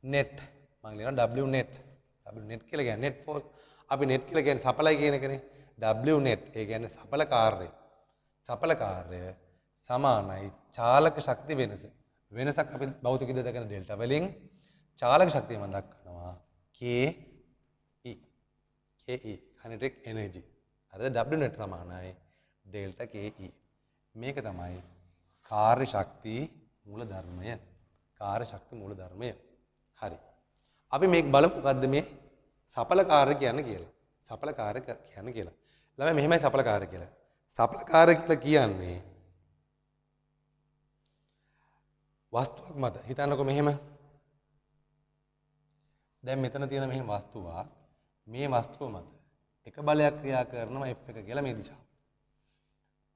net මම ලියනවා W net. W net කියලා කියන්නේ net force. අපි net කියලා කියන්නේ සඵලයි කියන එකනේ. W net ඒ කියන්නේ සඵල කාර්යය. සඵල කාර්යය සමානයි චාලක ශක්ති වෙනස. වෙනසක් අපි භෞතික විද්‍යාව දක්වන ඩෙල්ටා වලින් චාලක ශක්තිය මම දක්වනවා KE kinetic energy. හරිද? W net සමානයි ඩෙල්ටා KE. මේක තමයි කාර්ය ශක්ති මූලධර්මය. කාර්ය ශක්ති මූලධර්මය. හරි. අපි මේක බලමු මොකද්ද මේ සඵල කාර්ය කියන්නේ කියලා. සඵල කාර්ය කියන්නේ කියලා. ළමයි මෙහෙමයි සඵල කාර්ය කියලා. සඵල කාර්ය කියලා කියන්නේ වස්තුවක් මත හිතන්නකො මෙහෙම. දැන් මෙතන තියෙන මෙහෙම වස්තුවක් මේ වස්තුව මත එක බලයක් ක්‍රියා කරනවා F1 කියලා මේ දිශාව.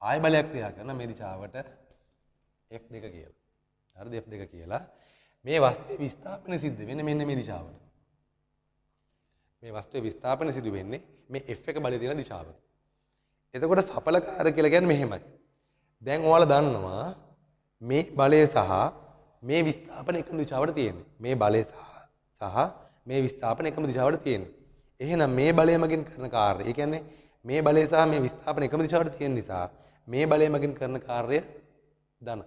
ආය බලයක් ක්‍රියා කරන මේ දිශාවට F2 කියලා. හරිද? F2 කියලා. මේ වස්තුවේ විස්ථාපනය සිද්ධ වෙන්නේ මෙන්න මේ දිශාවට. මේ වස්තුවේ විස්ථාපනය සිදු වෙන්නේ මේ F1 බලය තියෙන දිශාවට. එතකොට සඵලකාර කියලා කියන්නේ මෙහෙමයි. දැන් ඔයාලා දන්නවා මේ බලය සහ මේ විස්ථාපන එකම දිශාවට තියෙන්නේ. මේ බලය සහ මේ විස්ථාපන එකම දිශාවට තියෙන්නේ. එහෙනම් මේ බලය මගින් කරන කාර්යය, ඒ කියන්නේ මේ බලය සහ මේ විස්ථාපන එකම දිශාවට තියෙන නිසා මේ බලය මගින් කරන කාර්යය ධන.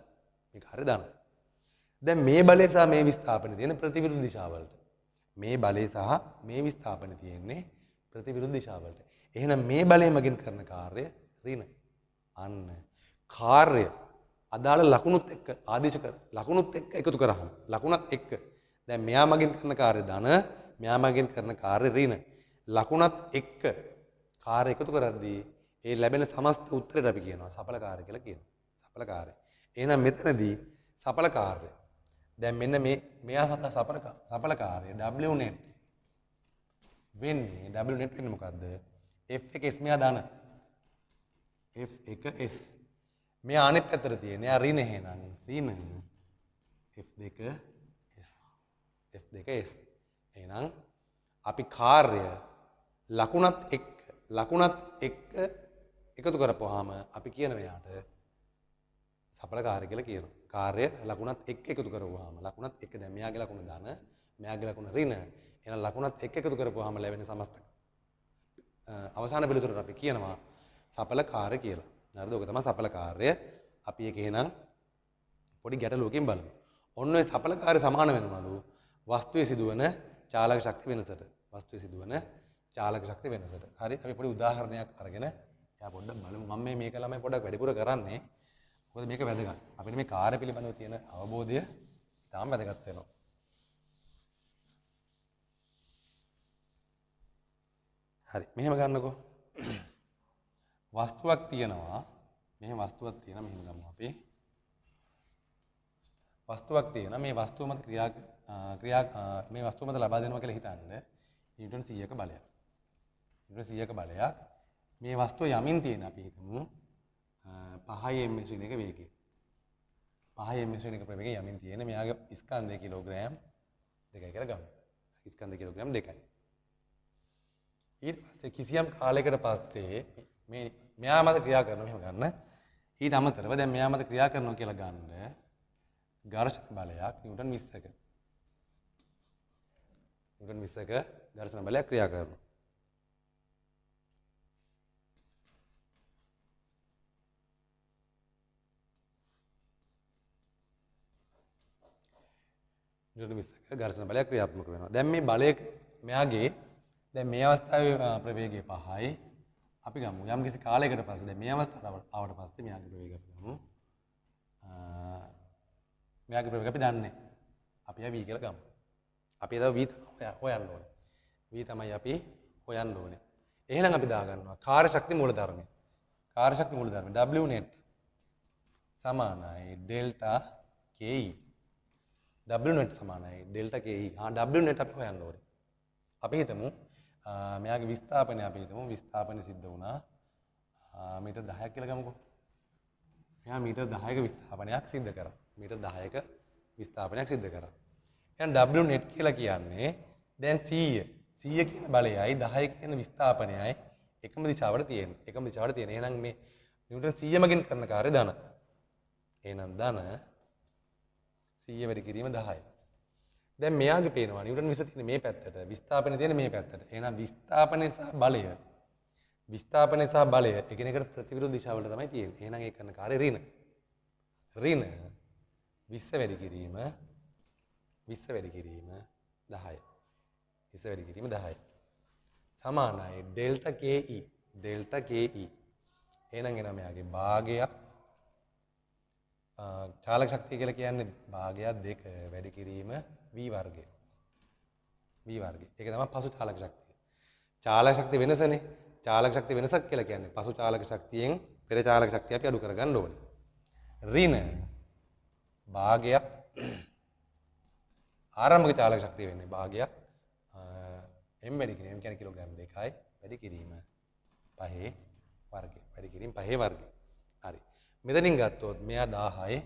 මේ කාර්යය ධන. දැන් මේ බලය සහ මේ විස්ථාපන තියෙන ප්‍රතිවිරුද්ධ දිශාවලට. මේ බලය සහ මේ විස්ථාපන තියෙන්නේ ප්‍රතිවිරුද්ධ දිශාවලට. එහෙනම් මේ බලය මගින් කරන කාර්යය ඍණ. අන්න කාර්ය අදාළ ලකුණුත් එක්ක ආදේශ කර ලකුණුත් එක්ක එකතු කරාම ලකුණත් එක්ක දැන් මෙයා මගින් කරන කාර්ය ධන, මෙයා මගින් කරන කාර්ය ඍණ. ලකුණත් එක්ක කාර්ය එකතු කරද්දී ඒ ලැබෙන සමස්ත උත්තරයට අපි කියනවා සඵල කාර්ය කියලා කියනවා. සඵල කාර්ය. එහෙනම් මෙතනදී සඵල කාර්ය. දැන් මෙන්න මෙයා සත සඵල කාර්ය W net වෙන්නේ W net වෙන්නේ මොකද්ද? F1S මෙයා ධන. F1S. මෙයා අනිත් පැත්තට තියෙන. එයා ඍණ එහෙනම් ඍණ F2S. F2S. එහෙනම් අපි කාර්ය ලකුණත් එක්ක එකතු කරපුවාම අපි කියන මෙයාට සඵල කාර්ය කියලා කියනවා. කාර්ය ලකුණත් එක්ක එකතු කරපුවාම ලකුණත් එක්ක දැන් මෙයාගේ ලකුණ ධන, මෙයාගේ ලකුණ ඍණ. එහෙනම් ලකුණත් එක්ක එකතු කරපුවාම ලැබෙන සමස්ත අවසාන පිළිතුරට අපි කියනවා සඵල කාර්ය කියලා. හරිද? ඔක තමයි සඵල කාර්ය. අපි ඒක එහෙනම් පොඩි ගැටලුවකින් බලමු. ඔන්න ඔය සඵල කාර්ය සමාන වෙනවලු වස්තුවේ සිදුවන චාලක ශක්ති වෙනසට. වස්තුවේ සිදුවන චාලක ශක්ති වෙනසට. හරි? අපි පොඩි උදාහරණයක් අරගෙන එයා පොඩ්ඩක් බලමු. මම මේක ළමයි පොඩ්ඩක් වැඩිපුර කරන්නේ. මොකද මේක වැදගත්. අපිට මේ කාර්ය පිළිබඳව තියෙන අවබෝධය තාම වැදගත් වෙනවා. හරි. මෙහෙම ගන්නකෝ. වස්තුවක් තියෙනවා. මෙහෙම වස්තුවක් තියෙනවා. මෙහෙම ගමු අපි. වස්තුවක් තියෙනවා. මේ වස්තුව මත මේ වස්තුව මත ලබා දෙනවා කියලා හිතන්න. නිව්ටන් 100ක බලයක්. නිව්ටන් 100ක බලයක්. මේ වස්තුව යමින් තියෙන අපි හිතමු 5 ms වෙන එක වේගය. 5 ms වෙන එක ප්‍රවේගය යමින් තියෙන. මෙයාගේ ස්කන්ධය කිලෝග්‍රෑම් 2යි කියලා ගමු. ස්කන්ධය කිලෝග්‍රෑම් 2යි. ඊට පස්සේ කිසියම් කාලයකට පස්සේ මෙයා මත ක්‍රියා කරනවා මෙහෙම ගන්න. ඊට අමතරව දැන් මෙයා මත ක්‍රියා කරනවා කියලා ගන්න ඝර්ෂණ බලයක් නිව්ටන් 20ක. නිව්ටන් 20ක ඝර්ෂණ බලයක් ක්‍රියා කරනවා. නිව්ටන් 20ක ඝර්ෂණ බලයක් ක්‍රියාත්මක වෙනවා. දැන් මේ බලය මෙයාගේ දැන් මේ අවස්ථාවේ ප්‍රවේගය 5යි. අපි ගමු යම් කිසි කාලයකට පස්සේ දැන් මේ අවස්ථාවට ආවට පස්සේ මෙයාගේ ප්‍රවේගය අපි ගමු. මෙයාගේ ප්‍රවේගය අපි දන්නේ. අපි ආ v කියලා ගමු. අපි ඒතව v හොයන්න ඕනේ. v තමයි අපි හොයන්න ඕනේ. එහෙනම් අපි දාගන්නවා කාර්ය ශක්ති මූලධර්මය. කාර්ය ශක්ති මූලධර්මය W net සමානයි ඩෙල්ටා ke. W net සමානයි ඩෙල්ටා ke. W net අපි හොයන්න ඕනේ. අපි හිතමු මෙයාගේ විස්ථාපනය අපි හිතමු විස්ථාපනය සිද්ධ වුණා මීටර් 10ක් කියලා ගමුකෝ. මෙයා මීටර් 10ක විස්ථාපනයක් සිද්ධ කරා. මීටර් 10ක විස්ථාපනයක් සිද්ධ කරා. එහෙනම් W net කියලා කියන්නේ දැන් 100 කියන බලයයි 10 කියන විස්ථාපනයයි එකම දිශාවට තියෙන්නේ. එකම දිශාවට තියෙන. එහෙනම් මේ නිව්ටන් 100 මගින් කරන කාර්යය ධන. එහෙනම් ධන 100 වැඩි කිරීම 10යි. දැන් මෙයාගේ පේනවා නිව්ටන් 20 තියෙන මේ පැත්තට විස්ථාපනය තියෙන මේ පැත්තට. එහෙනම් විස්ථාපනය සහ බලය එකිනෙකට ප්‍රතිවිරුද්ධ දිශාවලට තමයි තියෙන්නේ. එහෙනම් ඒ කරන කාර්යය ඍණ 20 වැඩි කිරීම 10යි. 20 වැඩි කිරීම 10යි. සමානයි ඩෙල්ටා ke. එහෙනම් එනවා මෙයාගේ භාගයක් චාලක ශක්තිය කියලා කියන්නේ භාගයක් 2 වැඩි කිරීම v වර්ගය. ඒක තමයි පසු චාලක ශක්තිය. චාලක ශක්තිය වෙනසනේ. චාලක ශක්තිය වෙනසක් කියලා කියන්නේ පසු චාලක ශක්තියෙන් පෙර චාලක ශක්තිය අපි අඩු කරගන්න ඕනේ. ඍණ භාගයක් ආරම්භක චාලක ශක්තිය වෙන්නේ භාගයක් m වැඩි කිරීම කියන්නේ කිලෝග්‍රෑම් 2යි වැඩි කිරීම 5 වර්ගය. වැඩි කිරීම 5 වර්ගය. හරි. මෙතනින් ගත්තොත් මෙයා 10යි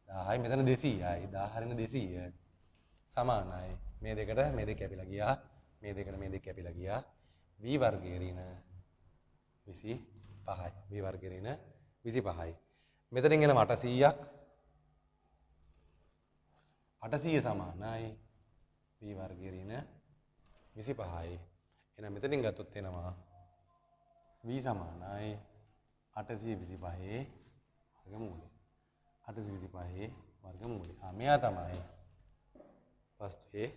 10යි මෙතන 200යි 10 හරින 200 සමානයි මේ දෙකට මේ දෙක කැපිලා ගියා මේ දෙකට මේ දෙක කැපිලා ගියා v වර්ගයේ ඍණ 25යි v වර්ගයේ ඍණ 25යි මෙතනින් එන 800ක් 800 සමානයි v වර්ගයේ ඍණ 25යි එහෙනම් මෙතනින් ගත්තොත් එනවා v සමානයි 825 වර්ගමූලය 825 වර්ගමූලය. මෙයා තමයි වස්තුවේ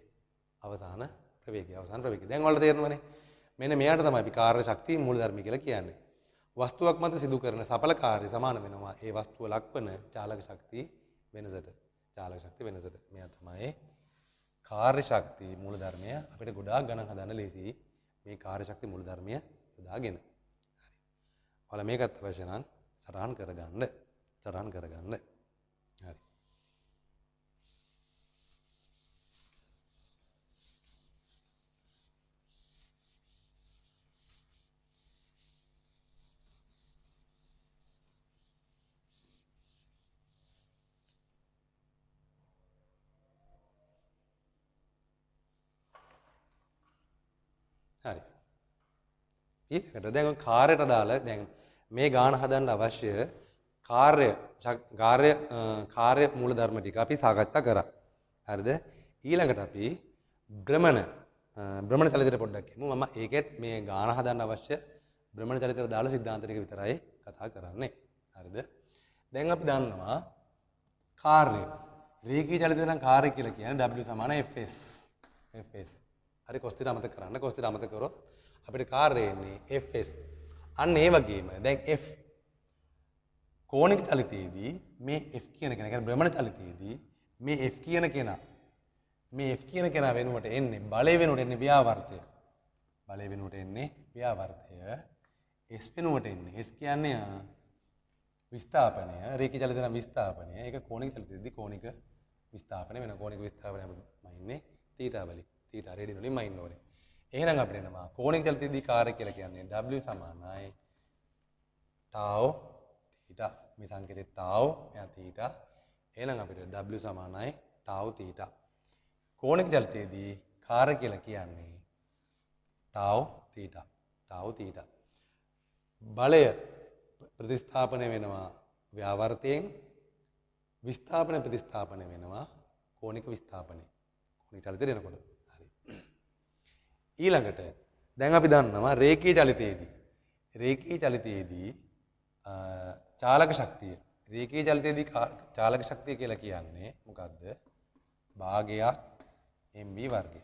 අවසාන ප්‍රවේගය. අවසාන ප්‍රවේගය. දැන් ඔයාලට තේරෙනවනේ. මෙන්න මෙයාට තමයි අපි කාර්ය ශක්තිය මූලධර්මය කියලා කියන්නේ. වස්තුවක් මත සිදු කරන සඵල කාර්ය සමාන වෙනවා ඒ වස්තුව ලක්වන චාලක ශක්තිය වෙනසට. චාලක ශක්තිය වෙනසට. මෙයා තමයි කාර්ය ශක්තිය මූලධර්මය අපිට ගොඩාක් ගණන් හදන්න ලේසි. මේ කාර්ය ශක්තිය මූලධර්මය යොදාගෙන. හරි. ඔයාලා මේකත් අවශ්‍ය නම් සටහන් කරගන්න. සටහන් කරගන්න. හරි. හරි. ඊළඟට දැන් කාර්යයට දාලා දැන් මේ ගාන හදන්න අවශ්‍ය කාර්ය මූලධර්ම ටික අපි සාකච්ඡා කරා. හරිද? ඊළඟට අපි භ්‍රමණ චලිතයට පොඩ්ඩක් යමු. මම ඒකෙත් මේ ගාන හදන්න අවශ්‍ය භ්‍රමණ චලිතයට දාලා සිද්ධාන්ත ටික විතරයි කතා කරන්නේ. හරිද? දැන් අපි දන්නවා කාර්ය. රේඛීය චලිතය නම් කාර්ය කියලා කියන්නේ W සමාන Fs. Fs. හරි කොස්තිට අමතක කරන්න. කොස්තිට අමතක කරොත් අපිට කාර්යය එන්නේ Fs. අන්න ඒ වගේම දැන් F කෝණික චලිතයේදී මේ F කියන කෙනා කියන්නේ භ්‍රමණ චලිතයේදී මේ F කියන කෙනා වෙනුවට එන්නේ බලය වෙනුවට එන්නේ ව්‍යාවර්තය. බලය වෙනුවට එන්නේ ව්‍යාවර්තය. S වෙනුවට එන්නේ S කියන්නේ විස්ථාපනය. රේඛීය චලිතය නම් විස්ථාපනය. ඒක කෝණික චලිතයේදී කෝණික විස්ථාපනය වෙන කෝණික විස්ථාපනය මයින්නේ තීටා වලින්. තීටා රේඩියන් වලින් මයින්න ඕනේ. එහෙනම් අපිට එනවා කෝණික චලිතයේදී කාර්ය කියලා කියන්නේ W සමානයි tau theta මේ සංකේතය tau මෙයා theta එහෙනම් අපිට W සමානයි tau theta කෝණික චලිතයේදී කාර්ය කියලා කියන්නේ tau theta බලය ප්‍රතිස්ථාපනය වෙනවා ව්‍යාවර්තයෙන් විස්ථාපන ප්‍රතිස්ථාපනය වෙනවා කෝණික විස්ථාපනය කෝණික චලිතය දෙනකොට හරි ඊළඟට දැන් අපි දන්නවා රේඛීය චලිතයේදී චාලක ශක්තිය රේඛීය චලිතයේදී චාලක ශක්තිය කියලා කියන්නේ මොකද්ද? භාගයක් mv වර්ගය.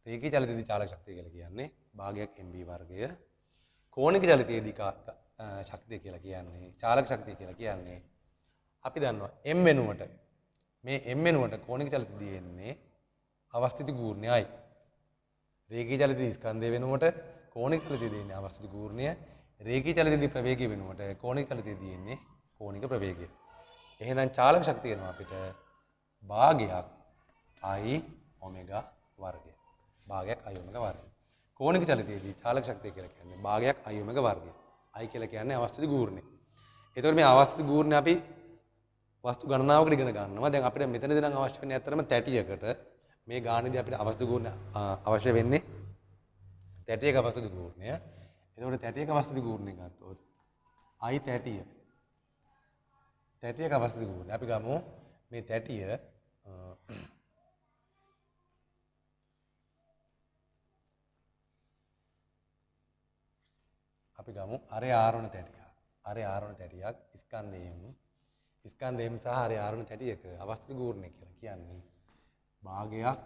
රේඛීය චලිතයේදී චාලක ශක්තිය කියලා කියන්නේ භාගයක් mv වර්ගය. කෝණික චලිතයේදී ශක්තිය කියලා කියන්නේ චාලක ශක්තිය කියලා කියන්නේ අපි දන්නවා m වෙනුවට මේ m වෙනුවට කෝණික චලිතයේදී එන්නේ අවස්ථිත ගූර්ණයයි. රේඛීය චලිතයේදී ස්කන්ධය වෙනුවට කෝණික චලිතයේදී එන්නේ අවස්ථිත ගූර්ණය. රේඛීය චලිතයේදී ප්‍රවේගය වෙනුවට කෝණික චලිතයේදී එන්නේ කෝණික ප්‍රවේගය. එහෙනම් චාලක ශක්තිය එනවා අපිට භාගයක් I ඔමෙගා වර්ගය. භාගයක් I ඔමෙගා වර්ගය. කෝණික චලිතයේදී චාලක ශක්තිය කියලා කියන්නේ භාගයක් I ඔමෙගා වර්ගය. I කියලා කියන්නේ අවස්ථිත ගූර්ණය. ඒතකොට මේ අවස්ථිත ගූර්ණය අපි වස්තු ගණනාවකට ඉගෙන ගන්නවා. දැන් අපිට මෙතනදී නම් අවශ්‍ය වෙන්නේ ඇත්තටම තැටියකට. මේ ගානේදී අපිට අවස්ථිත ගූර්ණය අවශ්‍ය වෙන්නේ තැටියක අවස්ථිත ගූර්ණය. එතකොට තැටියක අවස්ථිත ගූර්ණය ගත්තොත් I තැටිය. තැටියක අවස්ථිත ගූර්ණය. අපි ගමු මේ තැටිය අපි ගමු අරේ ආරෝණ තැටියක්. අරේ ආරෝණ තැටියක් ස්කන්ධයෙන් සහ අරේ ආරෝණ තැටියක අවස්ථිත ගූර්ණය කියලා කියන්නේ භාගයක්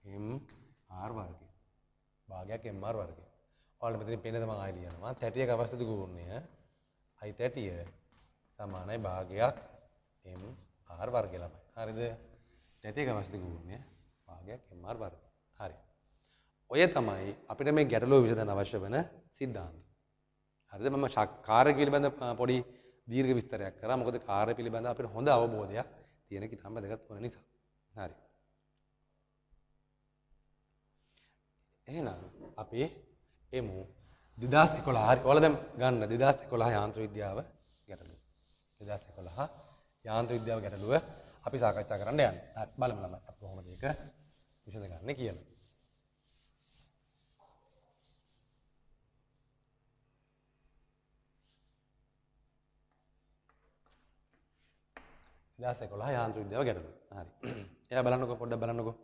mr වර්ගය. භාගයක් mr වර්ගය. ඔයාලට මෙතනින් පේන තමන් ආයෙ ලියනවා. තැටියක අවස්ථිත ගූර්ණය I තැටිය සමානයි භාගයක් mr වර්ගය ළමයි. හරිද? තැටියක අවස්ථිත ගූර්ණය භාගයක් mr වර්ගය. හරි. ඔය තමයි අපිට මේ ගැටලුව විසඳන්න අවශ්‍ය වෙන සිද්ධාන්තය. හරිද? මම කාර්ය පිළිබඳ පොඩි දීර්ඝ විස්තරයක් කරා. මොකද කාර්ය පිළිබඳව අපිට හොඳ අවබෝධයක් තියෙන කිතාම වැදගත් වන නිසා. හරි. එහෙනම් අපි එමු 2011 හරි. ඔයාලා දැන් ගන්න 2011 යාන්ත්‍ර විද්‍යාව ගැටලුව. 2011 යාන්ත්‍ර විද්‍යාව ගැටලුව අපි සාකච්ඡා කරන්න යන්නේ. හරි බලමු ළමයි අපි කොහොමද ඒක විසඳගන්නේ කියලා. දාස 11 යාන්ත්‍ර විද්‍යාව ගැටලුව. හරි. එයා බලන්නකෝ පොඩ්ඩක් බලන්නකෝ.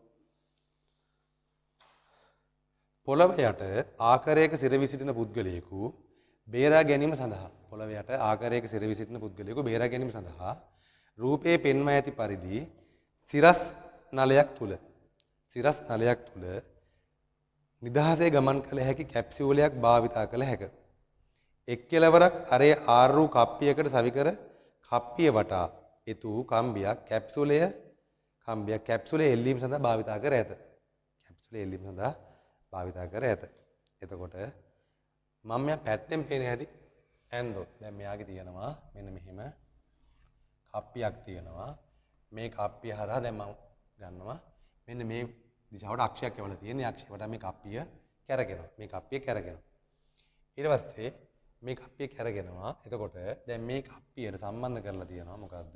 පොළව යට ආකාරයක සිරවි සිටින පුද්ගලයෙකු බේරා ගැනීම සඳහා පොළව යට ආකාරයක සිරවි සිටින පුද්ගලයෙකු බේරා ගැනීම සඳහා රූපයේ පෙන්වා ඇති පරිදි සිරස් නලයක් තුල නිදහසේ ගමන් කළ හැකි කැප්සියුලයක් භාවිතා කළ හැක. එක් කෙළවරක් අරේ ආර් වූ කප්පියකට සවිකර කප්පිය වටා එතු කම්බියක් කැප්සුලේ එල්ලීම සඳහා භාවිතා කර ඇත. එතකොට මම මෙයා පැත්තෙන් පේන හැටි ඇන්දොත් දැන් මෙයාගේ තියෙනවා මෙන්න මෙහෙම කප්පියක් තියෙනවා. මේ කප්පිය හරහා දැන් මම ගන්නවා මෙන්න මේ දිශාවට අක්ෂයක් යවලා තියෙන. මේ අක්ෂයට මේ කප්පිය කැරගෙනවා. ඊට පස්සේ මේ කප්පිය කැරගෙනවා. එතකොට දැන් මේ කප්පියට සම්බන්ධ කරලා තියෙනවා මොකද්ද?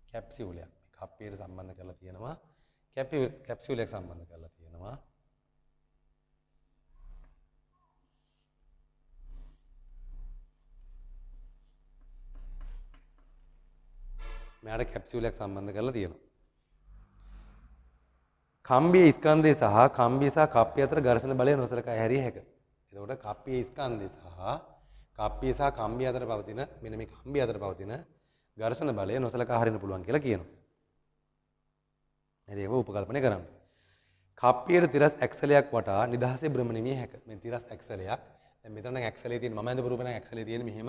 කැප්සියුලයක්. මේ කප්පියට සම්බන්ධ කරලා තියෙනවා කැප්සියුලයක් සම්බන්ධ කරලා තියෙනවා. මෙයාට කැප්සියුලයක් සම්බන්ධ කරලා තියෙනවා. කම්බියේ ස්කන්ධය සහ කම්බිය සහ කප්පිය අතර ඝර්ෂණ බලය නොසලකා හැරිය හැක. එතකොට කප්පියේ ස්කන්ධය සහ කම්බිය අතර පවතින මෙන්න මේ කම්බිය අතර පවතින ඝර්ෂණ බලය නොසලකා හරින්න පුළුවන් කියලා කියනවා. හරි ඒක උපකල්පනය කරන්න. කප්පියේ තිරස් ඇක්සලයක් වටා නිදහසේ භ්‍රමණය විය හැක. මේ තිරස් ඇක්සලයක් දැන් මෙතන නම් ඇක්සලේ තියෙන මම අඳපු රූපේ නම් ඇක්සලේ තියෙන මෙහෙම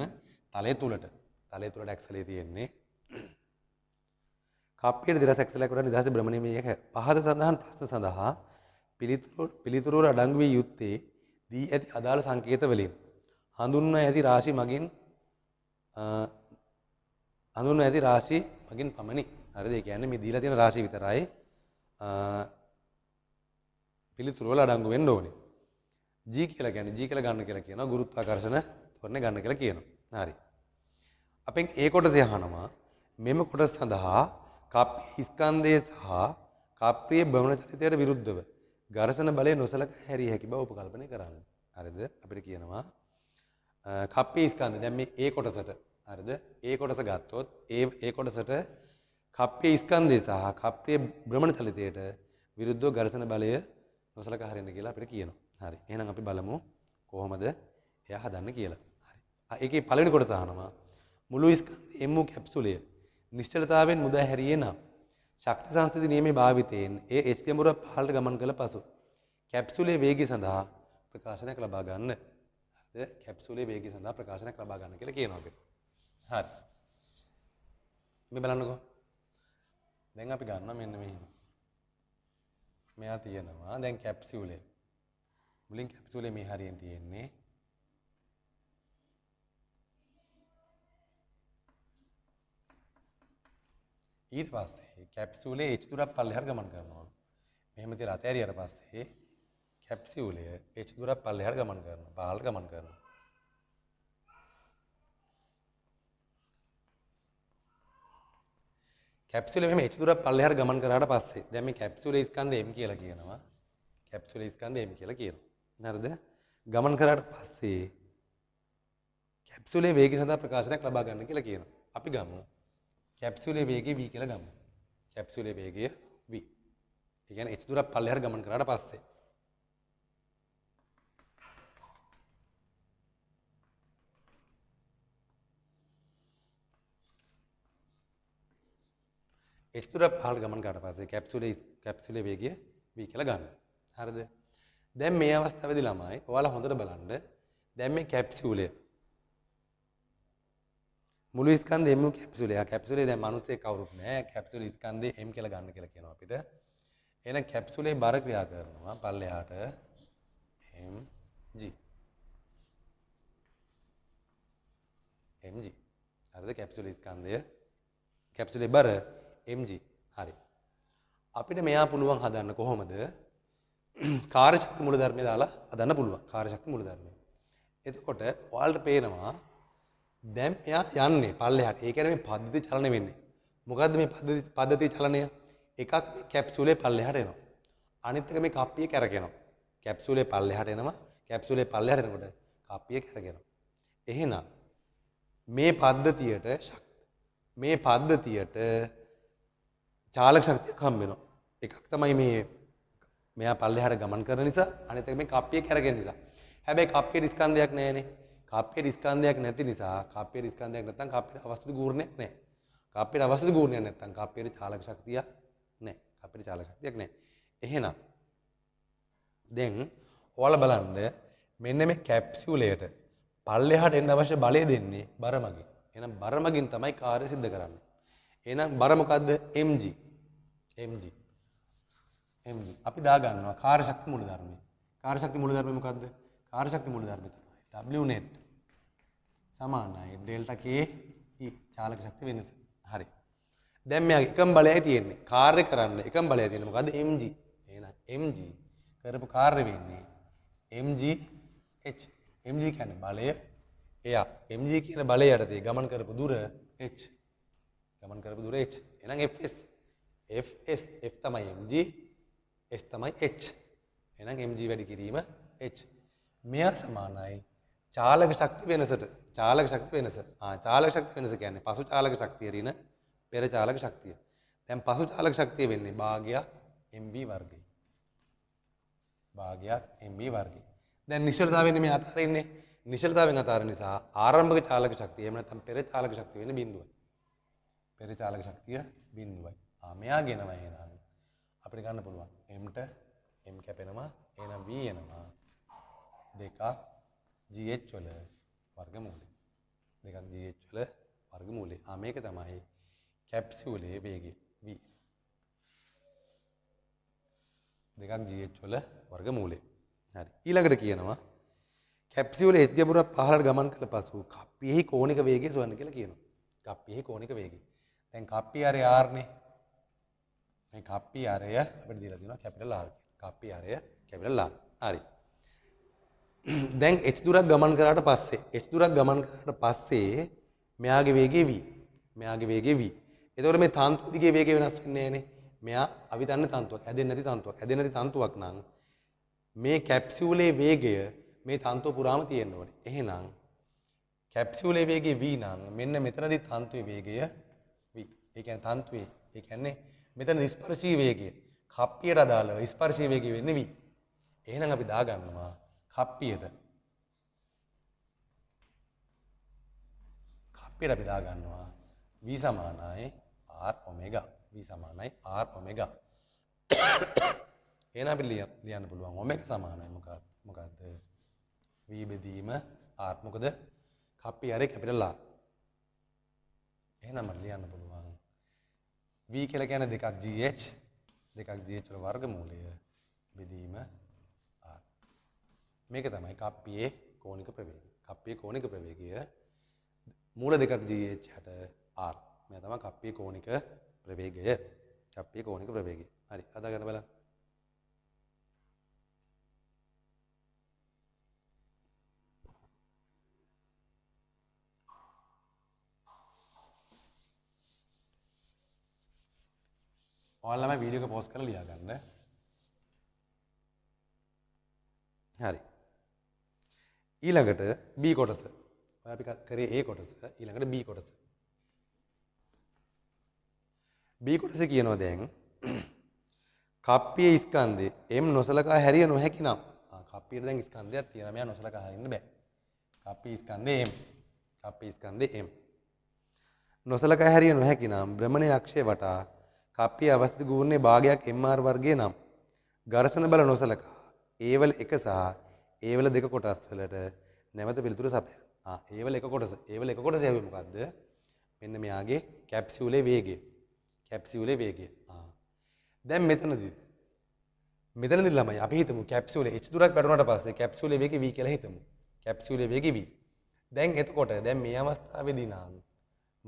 තලයේ තුලට ඇක්සලේ තියෙන්නේ. කප්පියේ තිරස් ඇක්සලයක් වටා නිදහසේ භ්‍රමණය විය හැක. පහත සඳහන් ප්‍රශ්න සඳහා පිළිතුරු වල අඩංගු වී යුත්තේ දී ඇති අදාළ සංකේත වලින් හඳුන්වා ඇති රාශි මගින් පමණි. හරිද? ඒ කියන්නේ මේ දීලා තියෙන රාශිය විතරයි පිළිතුරු වල අඩංගු වෙන්න ඕනේ. G කියලා ගන්න කියලා කියනවා ගුරුත්වාකර්ෂණ ත්වරණය ගන්න කියලා කියනවා. හරි. අපෙන් ඒ කොටසේ අහනවා මෙම කොටස සඳහා කප්පියේ ස්කන්ධය සහ කප්පියේ භ්‍රමණ චලිතයට විරුද්ධව ඝර්ෂණ බලය නොසලකා හැරිය හැකි බව උපකල්පනය කරන්න. හරිද? අපිට කියනවා කප්පියේ ස්කන්ධය දැන් මේ ඒ කොටසට හරිද? ඒ කොටස ගත්තොත් ඒ කොටසට කප්පියේ ස්කන්ධය සහ කප්පියේ භ්‍රමණ චලිතයට විරුද්ධව ඝර්ෂණ බලය නොසලකා හරින්න කියලා අපිට කියනවා. හරි. එහෙනම් අපි බලමු කොහොමද එයා හදන්න කියලා. හරි. ඒකේ පළවෙනි කොටස අහනවා මුළු ස්කන්ධයේ එම් වූ කැප්සුලය නිශ්චලතාවයෙන් මුදා හැරියේ නම් ශක්ති සංස්ථිති නියමයේ භාවිතයෙන් ඒ H ගැඹුර පහළට ගමන් කළ පසු කැප්සුලේ වේගය සඳහා ප්‍රකාශනයක් ලබා ගන්න. හරිද? කැප්සුලේ වේගය සඳහා ප්‍රකාශනයක් ලබා ගන්න කියලා කියනවා අපිට. හරි. මේ බලන්නකෝ. දැන් අපි ගන්නවා මෙන්න මෙහෙම. මෙයා තියෙනවා දැන් කැප්සියුලේ. මුලින් කැප්සියුලේ මේ හරියෙන් තියෙන්නේ. ඊට පස්සේ කැප්සියුලේ H දුරක් පල්ලෙහාට ගමන් කරනවා. මෙහෙම තියලා අතෑරියට පස්සේ කැප්සියුලය H දුරක් පල්ලෙහාට ගමන් කරනවා. පහළට ගමන් කරනවා. කැප්සියුලේ මෙහෙම H දුරක් පල්ලෙහාට ගමන් කරාට පස්සේ දැන් මේ කැප්සියුලේ ස්කන්ධය M කියලා කියනවා. හරිද? ගමන් කරාට පස්සේ කැප්සියුලේ වේගය සඳහා ප්‍රකාශනයක් ලබා ගන්න කියලා කියනවා. අපි ගමු කැප්සියුලේ වේගය v කියලා ගමු. කැප්සියුලේ වේගය v. ඒ කියන්නේ h දුරක් පල්ලෙහාට ගමන් කරාට පස්සේ h දුරක් පහළට ගමන් කරාට පස්සේ කැප්සියුලේ වේගය v කියලා ගන්න. හරිද? දැන් මේ අවස්ථාවේදී ළමයි ඔයාලා හොඳට බලන්න. දැන් මේ කැප්සියුලය මුළු ස්කන්ධය M කැප්සුලේ දැන් මිනිස්සේ කවුරුත් නැහැ. කැප්සුලේ ස්කන්ධය M කියලා ගන්න කියලා කියනවා අපිට. එහෙනම් කැප්සුලේ බර ක්‍රියා කරනවා පල්ලෙහාට mg. හරිද? කැප්සියුලේ ස්කන්ධය කැප්සියුලේ බර mg. හරි. අපිට මෙයා පුළුවන් හදන්න කොහොමද? කාර්ය ශක්ති මූලධර්මය දාලා හදන්න පුළුවන්. කාර්ය ශක්ති මූලධර්මය. එතකොට ඔයාලට පේනවා දැන් එයා යන්නේ පල්ලෙහාට. ඒ කියන්නේ මේ පද්ධති චලනය වෙන්නේ. මොකද්ද මේ පද්ධති චලනය? එකක් මේ කැප්සියුලේ පල්ලෙහාට එනවා. අනිත් එක මේ කප්පිය කැරකෙනවා. කැප්සියුලේ පල්ලෙහාට එනවා. කැප්සියුලේ පල්ලෙහාට එනකොට කප්පිය කැරකෙනවා. එහෙනම් මේ පද්ධතියට චාලක ශක්තියක් හම්බ වෙනවා. එකක් තමයි මෙයා පල්ලෙහාට ගමන් කරන නිසා, අනිත් එක මේ කප්පිය කැරගෙන නිසා. හැබැයි කප්පියේ ස්කන්ධයක් නැහැනේ. කප්පියේ ස්කන්ධයක් නැති නිසා, කප්පියේ ස්කන්ධයක් නැත්නම් කප්පියට අවශ්‍ය ගූර්ණයක් නැහැ. කප්පියට අවශ්‍ය ගූර්ණයක් නැත්නම් කප්පියේ චාලක ශක්තියක් නැහැ. කප්පියේ චාලක ශක්තියක් නැහැ. එහෙනම් දැන් ඔයාලා බලන්න මෙන්න මේ කැප්සියුලයට පල්ලෙහාට එන්න අවශ්‍ය බලය දෙන්නේ බර මගින්. එහෙනම් බර මගින් තමයි කාර්ය සිද්ධ කරන්නේ. එහෙනම් බර මොකද්ද? mg. mg. අපි දා ගන්නවා කාර්ය ශක්ති මූලධර්මය. කාර්ය ශක්ති මූලධර්මය මොකද්ද? කාර්ය ශක්ති මූලධර්මය තමයි W net සමානයි ඩෙල්ටා K E චාලක ශක්තිය වෙනස. හරි. දැන් මෙයාගේ එකම බලයයි තියෙන්නේ. කාර්ය කරන්න එකම බලයයි තියෙන්නේ මොකද්ද? mg. එහෙනම් mg කරපු කාර්ය වෙන්නේ mg h. mg කියන්නේ බලය එයා. mg කියන බලය යටතේ ගමන් කරපු දුර h. ගමන් කරපු දුර h. එහෙනම් fs. fs f තමයි mg s තමයි h. එහෙනම් mg වැඩි කිරීම h. මෙයා සමානයි චාලක ශක්ති වෙනසට. චාලක ශක්ති වෙනස. චාලක ශක්ති වෙනස කියන්නේ පසු චාලක ශක්තිය රින පෙර චාලක ශක්තිය. දැන් පසු චාලක ශක්තිය වෙන්නේ භාගයක් mv වර්ගය. භාගයක් mv වර්ගය. දැන් නිශ්චලතාවය වෙන්නේ මේ අතරින්නේ. නිශ්චලතාවයෙන් අතර නිසා ආරම්භක චාලක ශක්තිය එහෙම නැත්නම් පෙර චාලක ශක්තිය වෙන්නේ බිඳුවයි. පෙර චාලක ශක්තිය බිඳුවයි. මෙයා ගෙනවා එහෙනම් අපිට ගන්න පුළුවන් m ට m කැපෙනවා එහෙනම් v එනවා දෙකක් gh වල වර්ගමූලය. දෙකක් gh වල වර්ගමූලය. මේක තමයි කැප්සියුලේ වේගය v. දෙකක් gh වල වර්ගමූලය. හරි. ඊළඟට කියනවා කැප්සියුලේ h ගැඹුරක් පහළට ගමන් කළ පසු කප්පියෙහි කෝණික වේගය සොයන්න කියලා කියනවා. කප්පියෙහි කෝණික වේගය. දැන් කප්පිය ආරය r නේ. මේ කප්පිය ආරය අපිට දීලා තියෙනවා කැපිටල් R. කප්පිය ආරය කැපිටල් R. හරි. දැන් h දුරක් ගමන් කරාට පස්සේ මෙයාගේ වේගය v. මෙයාගේ වේගය v. එතකොට මේ තන්තු දිගේ වේගය වෙනස් වෙන්නේ නැහනේ. මෙයා අවිතන්න තන්තුවක්, ඇදෙන්නේ නැති තන්තුවක්. ඇදෙන්නේ නැති තන්තුවක් නම් මේ කැප්සියුලේ වේගය මේ තන්තුව පුරාම තියෙන්න ඕනේ. එහෙනම් කැප්සියුලේ වේගය v නම් මෙන්න මෙතනදී තන්තුවේ වේගය v. ඒ කියන්නේ තන්තුවේ ඒ කියන්නේ මෙතන ස්පර්ශී වේගය කප්පියට අදාළව ස්පර්ශී වේගය වෙන්නේ v. එහෙනම් අපි දා ගන්නවා කප්පියට අපි දා ගන්නවා v සමානයි r ඔමෙගා. v සමානයි r ඔමෙගා. එහෙනම් අපි ලියන්න පුළුවන් ඔමෙගා සමානයි මොකද්ද? v බෙදීම r. මොකද කප්පිය ආරේ කැපිටල් R. එහෙනම් අපිට ලියන්න පුළුවන් v කියලා කියන්නේ දෙකක් gh වල වර්ගමූලය බෙදීම r. මේක තමයි කප්පියේ කෝණික ප්‍රවේගය. කප්පියේ කෝණික ප්‍රවේගය මූල දෙකක් gh යට r. මේ තමයි කප්පියේ කෝණික ප්‍රවේගය. කප්පියේ කෝණික ප්‍රවේගය. හරි. අදා ගන්න බලන්න. ඔයාලම වීඩියෝ එක පෝස්ට් කරලා ලියා ගන්න. හරි. ඊළඟට B කොටස. ඔය අපි කරේ A කොටස. ඊළඟට B කොටස. B කොටස කියනවා දැන් කප්පියේ ස්කන්ධේ M නොසලකා හැරිය නොහැකි නම්. කප්පියේ දැන් ස්කන්ධයක් තියෙනවා. මෙයා නොසලකා හරින්න බෑ. කප්පියේ ස්කන්ධේ M. කප්පියේ ස්කන්ධේ M. නොසලකා හැරිය නොහැකි නම් භ්‍රමණයේ අක්ෂය වටා කප්පියේ අවස්ථිත ගුණයේ භාගයක් mr වර්ගය නම් ඝර්ෂණ බල නොසලකා A වල 1 සහ A වල 2 කොටස් වලට නැවත පිළිතුර සපයන. A වල 1 කොටස. A වල 1 කොටස යන්නේ මොකද්ද? මෙන්න මෙයාගේ කැප්සියුලේ වේගය. කැප්සියුලේ වේගය. දැන් මෙතනදී ළමයි අපි හිතමු කැප්සියුලේ h දුරක් පැටුණාට පස්සේ කැප්සියුලේ වේගය v කියලා හිතමු. කැප්සියුලේ වේගය v. දැන් එතකොට දැන් මේ අවස්ථාවේදී නම්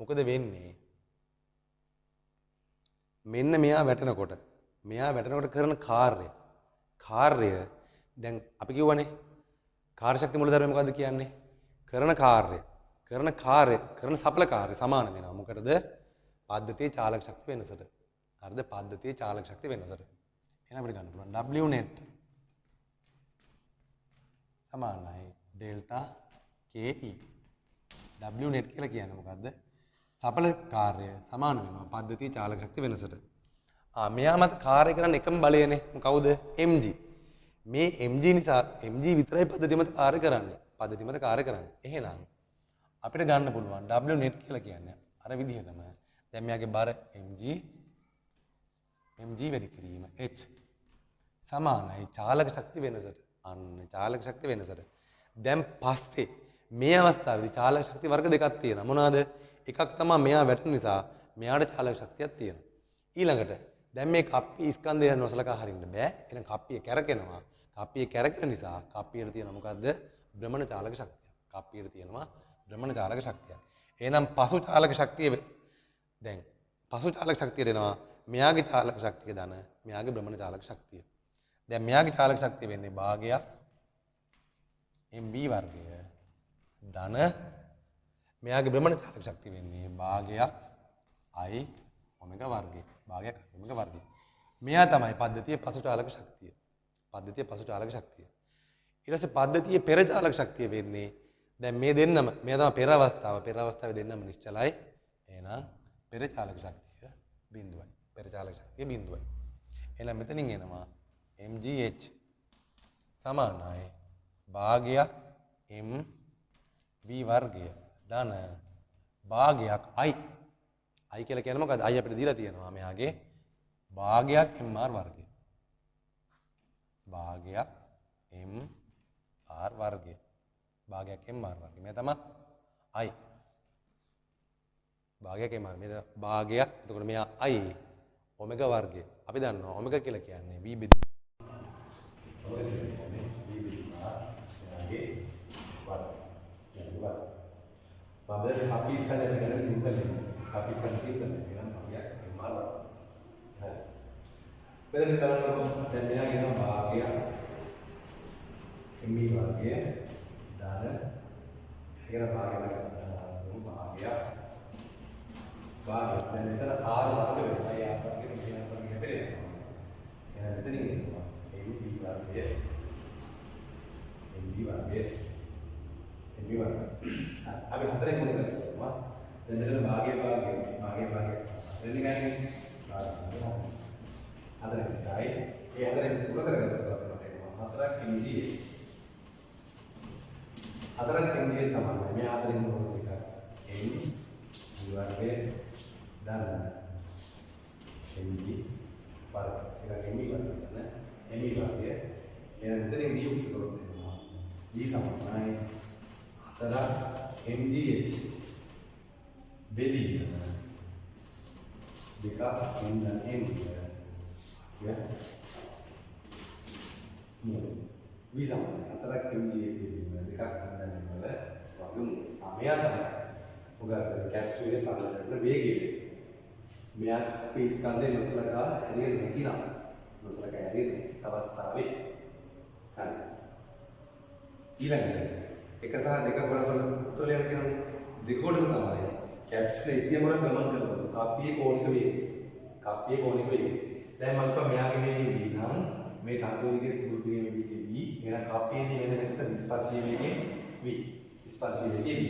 මොකද වෙන්නේ? මෙන්න මෙයා වැටෙනකොට කරන කාර්යය දැන් අපි කිව්වනේ කාර්ය ශක්ති මූලධර්මය මොකද්ද කියන්නේ? කරන සඵල කාර්ය සමාන වෙනවා. මොකටද? පද්ධතියේ චාලක ශක්ති වෙනසට. හරිද? පද්ධතියේ චාලක ශක්ති වෙනසට. එහෙනම් අපිට ගන්න පුළුවන් W net සමානයි ඩෙල්ටා KE. W net කියලා කියන්නේ මොකද්ද? සඵල කාර්ය සමාන වෙනවා පද්ධතියේ චාලක ශක්ති වෙනසට. මෙයා මත කාර්ය කරන එකම බලයනේ. කවුද? mg. මේ mg නිසා mg විතරයි පද්ධතිය මත කාර්ය කරන්නේ. එහෙනම් අපිට ගන්න පුළුවන් W net කියලා කියන්නේ අර විදිහටම දැන් මෙයාගේ බර mg වැඩි කිරීම h සමානයි චාලක ශක්ති වෙනසට. අන්න චාලක ශක්ති වෙනසට. දැන් පස්සේ මේ අවස්ථාවේදී චාලක ශක්ති වර්ග දෙකක් තියෙනවා. මොනවාද? එකක් තමයි මෙයා වැටෙන නිසා මෙයාට චාලක ශක්තියක් තියෙනවා. ඊළඟට දැන් මේ කප්පිය ස්කන්ධය නොසලකා හරින්න බෑ. එහෙනම් කප්පිය කැරකෙනවා. කප්පිය කැරකෙන නිසා කප්පියට තියෙන මොකද්ද? භ්‍රමණ චාලක ශක්තිය. කප්පියට තියෙනවා භ්‍රමණ චාලක ශක්තිය. එහෙනම් පසු චාලක ශක්තිය දෙනවා. මෙයාගේ චාලක ශක්තිය ධන, මෙයාගේ භ්‍රමණ චාලක ශක්තිය. දැන් මෙයාගේ චාලක ශක්තිය වෙන්නේ භාගයක් MB වර්ගය ධන මෙයාගේ භ්‍රමණ චාලක ශක්තිය වෙන්නේ භාගයක් I ඔමෙගා වර්ගය. භාගයක් ඔමෙගා වර්ගය. මෙයා තමයි පද්ධතියේ පසු චාලක ශක්තිය. ඊට පස්සේ පද්ධතියේ පෙර චාලක ශක්තිය වෙන්නේ දැන් මේ දෙන්නම මෙයා තමයි පෙර අවස්ථාවේ දෙන්නම නිශ්චලයි. එහෙනම් පෙර චාලක ශක්තිය බිඳුවයි. එහෙනම් මෙතනින් එනවා mgh සමානයි භාගයක් mv වර්ගය ධන භාගයක් I කියලා කියන්නේ මොකද්ද? I අපිට දීලා තියෙනවා මෙයාගේ භාගයක් mr වර්ගය. භාගයක් mr වර්ගය. මේ තමයි I. භාගයක් mr. මේ භාගයක්. එතකොට මෙයා I ඔමෙගා වර්ගය. අපි දන්නවා ඔමෙගා කියලා කියන්නේ v බෙද Padahal habis kan dengan simple ini, habiskan simple dengan bahagia emal. Bila kita lakukan dan kita bahagia, ini bahagia dan kita bahagia dan kita R bahagia saya apa kita siapa kita beri. Yang itu ni, ini bahagia. Abi hatre kone karna dan dengan bahagia. Ini kan hatre kai, hatre pura karena hatre MG sama. Ini hatre pura kita M bahagia dan MG bar kita MG bahagia, MG bahagia. Yang itu yang diukur kalau di sama naik antara MGH beli dekat M dan M ya bisa antara MGH beli dekat M dan M lah waktu ambil ugar capsule pada begi meyak piskan deh masalah kah hari ini kita masalah kayak hari ini අවස්ථාවේ හරි ඊළඟට එක සහ දෙක කොටස් වල උත්තරයක් කියනනේ දෙකොටස තමයි කැප්සුල් එකේ මොන ගමන් කරනවද කප්පියේ කෝණික වේගය දැන් මම කිව්වා මෙයාගේ වේගය v නම් මේ තන්තු විදිහේ කුරුතියේ වේගය v එහෙනම් කප්පියේදී වෙන මෙතන ස්පර්ශී වේගය v ස්පර්ශී වේගය v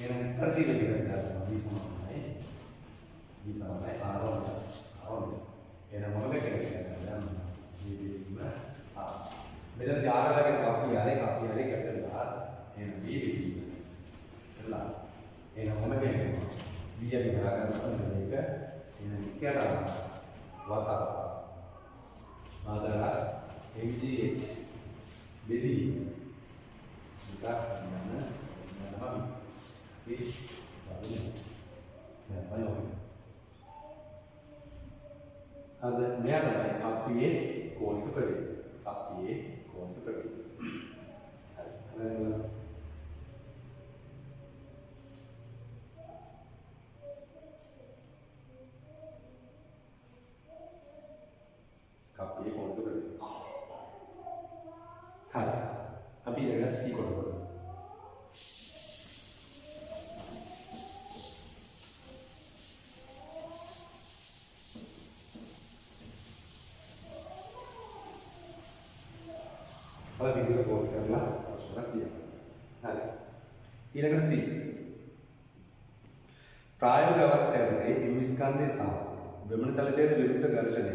එහෙනම් ස්පර්ශී වේගය ගන්නවා v සමානයි r1 එහෙනම් මොකද කියන්නේ මෙතන ත්‍යාගලගේ කප්පිය කැපිටල් R එහෙනම් V විදිහට එහෙනම් මොන කියන්නේ V අපි හොයාගන්න මේක එහෙනම් ඉක්කට වතා ආදලා MGH බෙදී විකාශ කරන තමයි අද මෙයා තමයි කප්පියේ කෝණික ප්‍රවේගය. අර විදිහට පෝස් කරලා ප්‍රශ්න තියෙනවා. හරි. ඊළඟට C. ප්‍රායෝගික අවස්ථාවේදී M ස්කන්ධය සහ භ්‍රමණ තලයට විරුද්ධ ඝර්ෂණය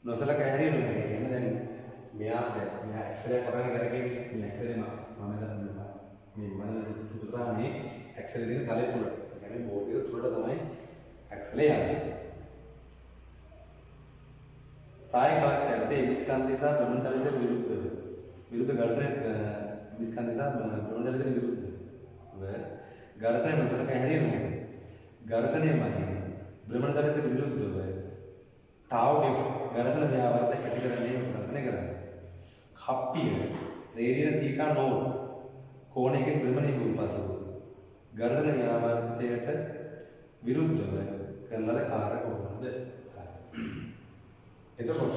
නොසලකා හැරීම නෙවෙයි. කියන්නේ දැන් මෙයා එක්ස්රේ කරගෙන කරගෙන මේ එක්ස්රේ මම දැන් මේ සුපුත්‍රානේ එක්ස්රේ දෙන තලය තුල. ඒ කියන්නේ බෝඩ් එක තුලට තමයි එක්ස්රේ යන්නේ. ප්‍රායෝගික අවස්ථාවේදී M ස්කන්ධය සහ භ්‍රමණ තලයට විරුද්ධ ඝර්ෂණය M ස්කන්ධය සහ භ්‍රමණ තලයට විරුද්ධ ඝර්ෂණය නොසලකා හැරීම නෙවෙයි. ඝර්ෂණය මගින් භ්‍රමණ තලයට විරුද්ධව tau f ඝර්ෂණ ව්‍යාවර්ත ඇති කරන්නේ ප්‍රකටණය කරන්නේ. කප්පිය රේඩියන තීකා නෝඩ් කෝණයකින් භ්‍රමණය වූ පසු ඝර්ෂණ ව්‍යාවර්තයට විරුද්ධව කරන ලද කාර්ය කොහොමද? එතකොට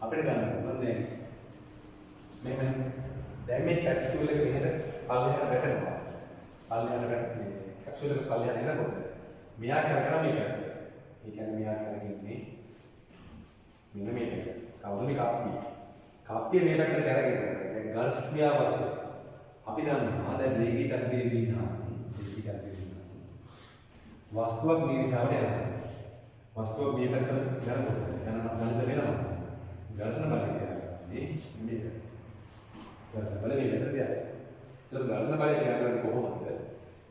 අපිට ගන්න පුළුවන් දැන් මේ කැප්සියුල් එක මෙහෙට පල්ලෙහාට වැටෙනවා. පල්ලෙහාට වැටෙන්නේ කැප්සියුල් එක පල්ලෙහාට එනකොට මෙයා කරගෙන මේ පැත්තට. ඒ කියන්නේ මෙයා කරගෙන ඉන්නේ මෙන්න මේ පැත්තට. කවුද මේ කප්පිය? කප්පිය මේ පැත්තට කරගෙන යනවා. දැන් ඝර්ෂණ ව්‍යාවර්තය අපි දන්නවා දැන් වේගී තත්ත්වයේදී නම් වස්තුවක් මේ දිශාවට යනවා. වස්තුවක් මේ පැත්තට යනකොට යන ගණිත වෙනවා. ඝර්ෂණ බලය කියන්නේ මේ ඝර්ෂණ බලය මේ පැත්තට යනවා. ඒක ඝර්ෂණ බලය කියන්නේ කොහොමද?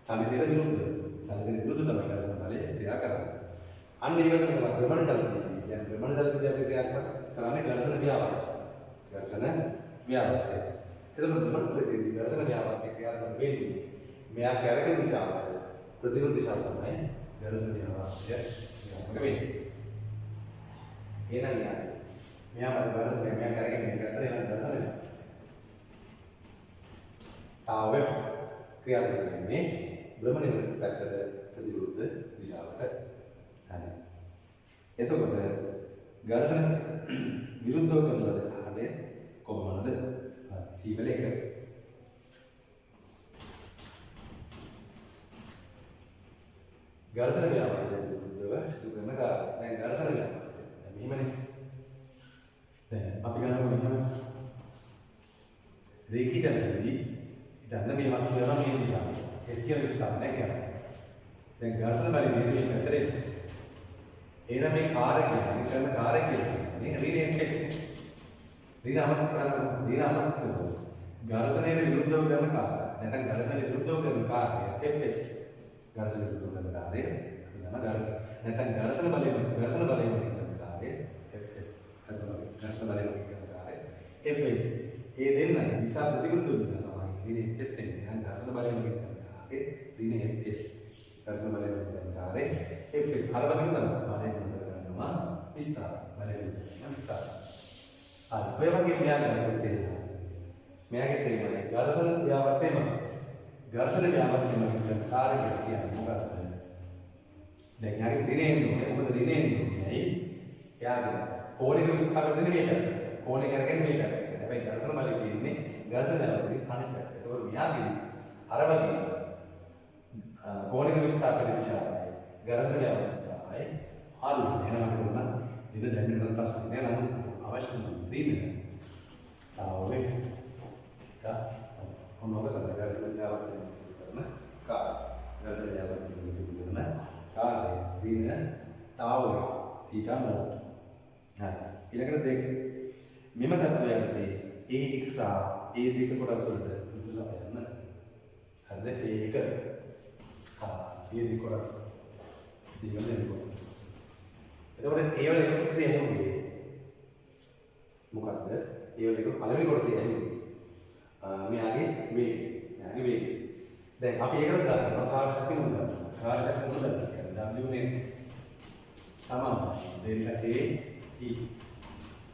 චලිතයට විරුද්ධ. චලිතයට විරුද්ධ තමයි ඝර්ෂණ බලය ක්‍රියා කරන්නේ. අන්න ඒක තමයි භ්‍රමණ චලිතයේදී. දැන් භ්‍රමණ චලිතයේදී අපි ක්‍රියා කරන්නේ ඝර්ෂණ ව්‍යාවර්තය. ඝර්ෂණ ව්‍යාවර්තය. එතකොට භ්‍රමණ චලිතයේදී ඝර්ෂණ ව්‍යාවර්තය ක්‍රියා කරන වෙලෙදී මෙයා කරගෙන දිශාවට ප්‍රතිවිරුද්ධ දිශාව තමයි ඝර්ෂණ ව්‍යාවර්තය ක්‍රියාත්මක වෙන්නේ. එහෙනම් මෙයා මත ඝර්ෂණ මෙයා කරගෙන මේ පැත්තට යන ඝර්ෂණය tau f ක්‍රියාත්මක වෙන්නේ භ්‍රමණය පැත්තට ප්‍රතිවිරුද්ධ දිශාවට. හරි. එතකොට ඝර්ෂණ විරුද්ධව කරන ලද කාර්යය කොහොමද? C වල 1. ඝර්ෂණ ව්‍යාවර්තයට විරුද්ධව සිදු කරන කාර්යය. දැන් ඝර්ෂණ ව්‍යාවර්තය. දැන් මෙහෙමනේ. දැන් අපි ගන්නවා මෙහෙම. රේඛිත ඇතුළේ ඉතින් මේ වස්තුව යනවා මේ දිශාවට. S කියන විස්තරණය කරනවා. දැන් ඝර්ෂණ බලය දෙන්නේ මේ පැත්තට. එහෙනම් මේ කාර්ය කියන්නේ කරන කාර්ය කියන්නේ ඍණ Fs. ඍණ අමතක කරනවා. ඝර්ෂණයට විරුද්ධව කරන කාර්ය. නැත්නම් ඝර්ෂණයට විරුද්ධව කරන කාර්ය Fs. ඝර්ෂණ විරුද්ධව කරන කාර්ය අපි යන නැත්නම් ඝර්ෂණ බලයෙන් කරන කාර්ය Fs. ඝර්ෂණ බලයෙන් කරන කාර්ය Fs. ඒ දෙන්න දිශා ප්‍රතිවිරුද්ධ වෙනවා තමයි ඍණ Fs එන්නේ. නැත්නම් ඝර්ෂණ බලයෙන් කරන කාර්ය ඍණ Fs. ඝර්ෂණ බලයෙන් කරන කාර්ය Fs. අර වගේම තමයි බලයෙන් කරනවා විස්තර. බලයෙන් කරනවා විස්තර. ඔය වගේ මෙයාගේ තේරෙනවා. මෙයාගේ තේරෙන්නේ ඝර්ෂණ ව්‍යාවර්තයම. ඝර්ෂණ ව්‍යාවර්තයම කියන කාර්යය කියන්නේ මොකක්ද? දැන් යාගේ ඍණේ එන්නේ මොකද ඍණේ එන්නේ? ඇයි? යාගේ කෝණික විස්තරය දෙන්නේ මේ පැත්තට. කෝණේ කරගෙන මේ පැත්තට. හැබැයි ඝර්ෂණ බලය තියෙන්නේ ඝර්ෂණ ව්‍යාවර්තයේ අනිත් පැත්තට. ඒකෝ මෙයාගේ අර වගේ කෝණික විස්තරය දිශාවයි. ඝර්ෂණ ව්‍යාවර්තය දිශාවයි. හරි. එහෙනම් මොකද? ඉතින් දැන් මෙතන ප්‍රශ්න නෑ නම් අවශ්‍ය රීමේ තාවලේ තා මොනවද කරන්නේ ඝර්ෂණ ව්‍යාවර්තය කරන කාර්ය ඝර්ෂණ ව්‍යාවර්තය කරන කාර්ය රීන තාවලේ තීටා නෝට්. හරි ඊළඟට දෙක මෙම තත්වයන්දී A1 සහ A2 කොටස් වලට විදුලි සපයන්න. හරිද? A1 සහ A2 කොටස් C1 දෙක කොටස්. එතකොට A වල එක කොටසේ ඇහුනේ මොකද්ද? A වල එක පළවෙනි කොටසේ ඇහුනේ මෙයාගේ වේගය. දැන් අපි ඒකට දානවා කාර්ය ශක්තිය මුදල්. කාර්ය ශක්තිය මුදල් කියන්නේ W net සමාන delta K E.